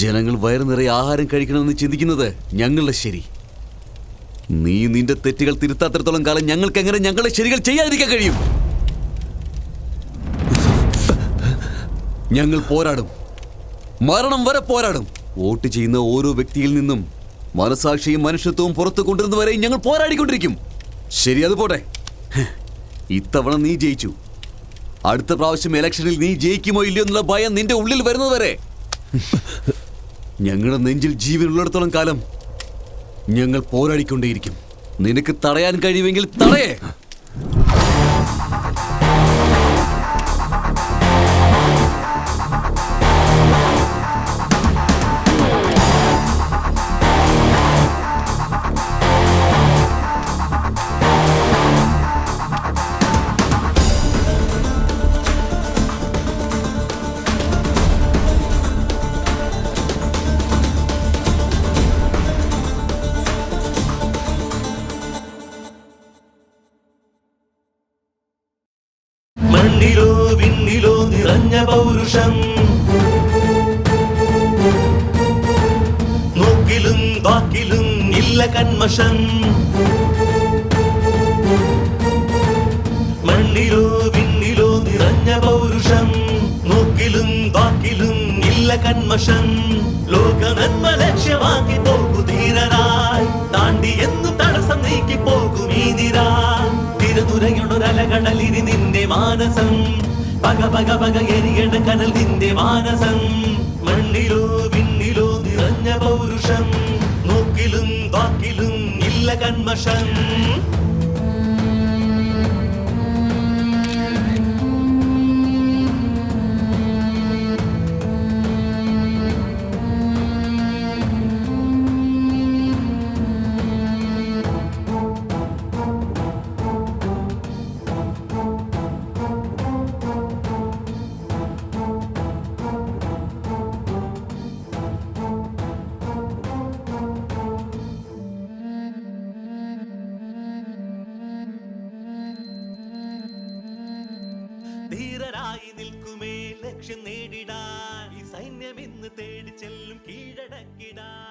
ജനങ്ങൾ വയറ് നിറയെ ആഹാരം കഴിക്കണമെന്ന് ചിന്തിക്കുന്നത് ഞങ്ങളുടെ ശരി. നീ നിന്റെ തെറ്റുകൾ തിരുത്താത്തിടത്തോളം കാലം ഞങ്ങൾക്ക് എങ്ങനെ ഞങ്ങളുടെ ശരികൾ ചെയ്യാതിരിക്കാൻ കഴിയും? ഞങ്ങൾ പോരാടും, മരണം വരെ പോരാടും. വോട്ട് ചെയ്യുന്ന ഓരോ വ്യക്തിയിൽ നിന്നും മനസാക്ഷിയും മനുഷ്യത്വവും പുറത്തു കൊണ്ടുവരുന്നവരെയും ഞങ്ങൾ പോരാടിക്കൊണ്ടിരിക്കും. ശരി, അത് പോട്ടെ. ഇത്തവണ നീ ജയിച്ചു. അടുത്ത പ്രാവശ്യം ഇലക്ഷനിൽ നീ ജയിക്കുമോ ഇല്ലയോ എന്നുള്ള ഭയം നിന്റെ ഉള്ളിൽ വരുന്നതുവരെ ഞങ്ങളുടെ നെഞ്ചിൽ ജീവനുള്ളിടത്തോളം കാലം ഞങ്ങൾ പോരാടിക്കൊണ്ടേയിരിക്കും. നിനക്ക് തടയാൻ കഴിയുമെങ്കിൽ തടയേ. മണ്ണിലോ വിണ്ണിലോ നിറഞ്ഞ പൗരുഷം, നോക്കിലും വാക്കിലും ഇല്ല ഇല്ല കന്മഷം. മണ്ണിലോ വിണ്ണിലോ നിറഞ്ഞ പൗരുഷം, നോക്കിലും വാക്കിലും ഇല്ല കന്മഷം. ലോക നന്മ ലക്ഷ്യമാക്കി പോകൂ ധീരനായി, താണ്ടി എന്നു തടസ്സം നീക്കി പോകും ഈ നിര. തിരതുരയുടൊരലകടലിനി നിന്റെ മാനസം, പക പക പക എരിയണ കനൽ നിന്റെ മാനസം. മണ്ണിലോ വിണ്ണിലോ നിറഞ്ഞ പൗരുഷം, നോക്കിലും വാക്കിലും ഇല്ല കന്മഷം. ധീരരായി നിൽക്കുമേ ലക്ഷ്യം നേടിടാൻ, ഈ സൈന്യം ഇന്ന് തേടി ചെല്ലും കീഴടക്കിടാൻ.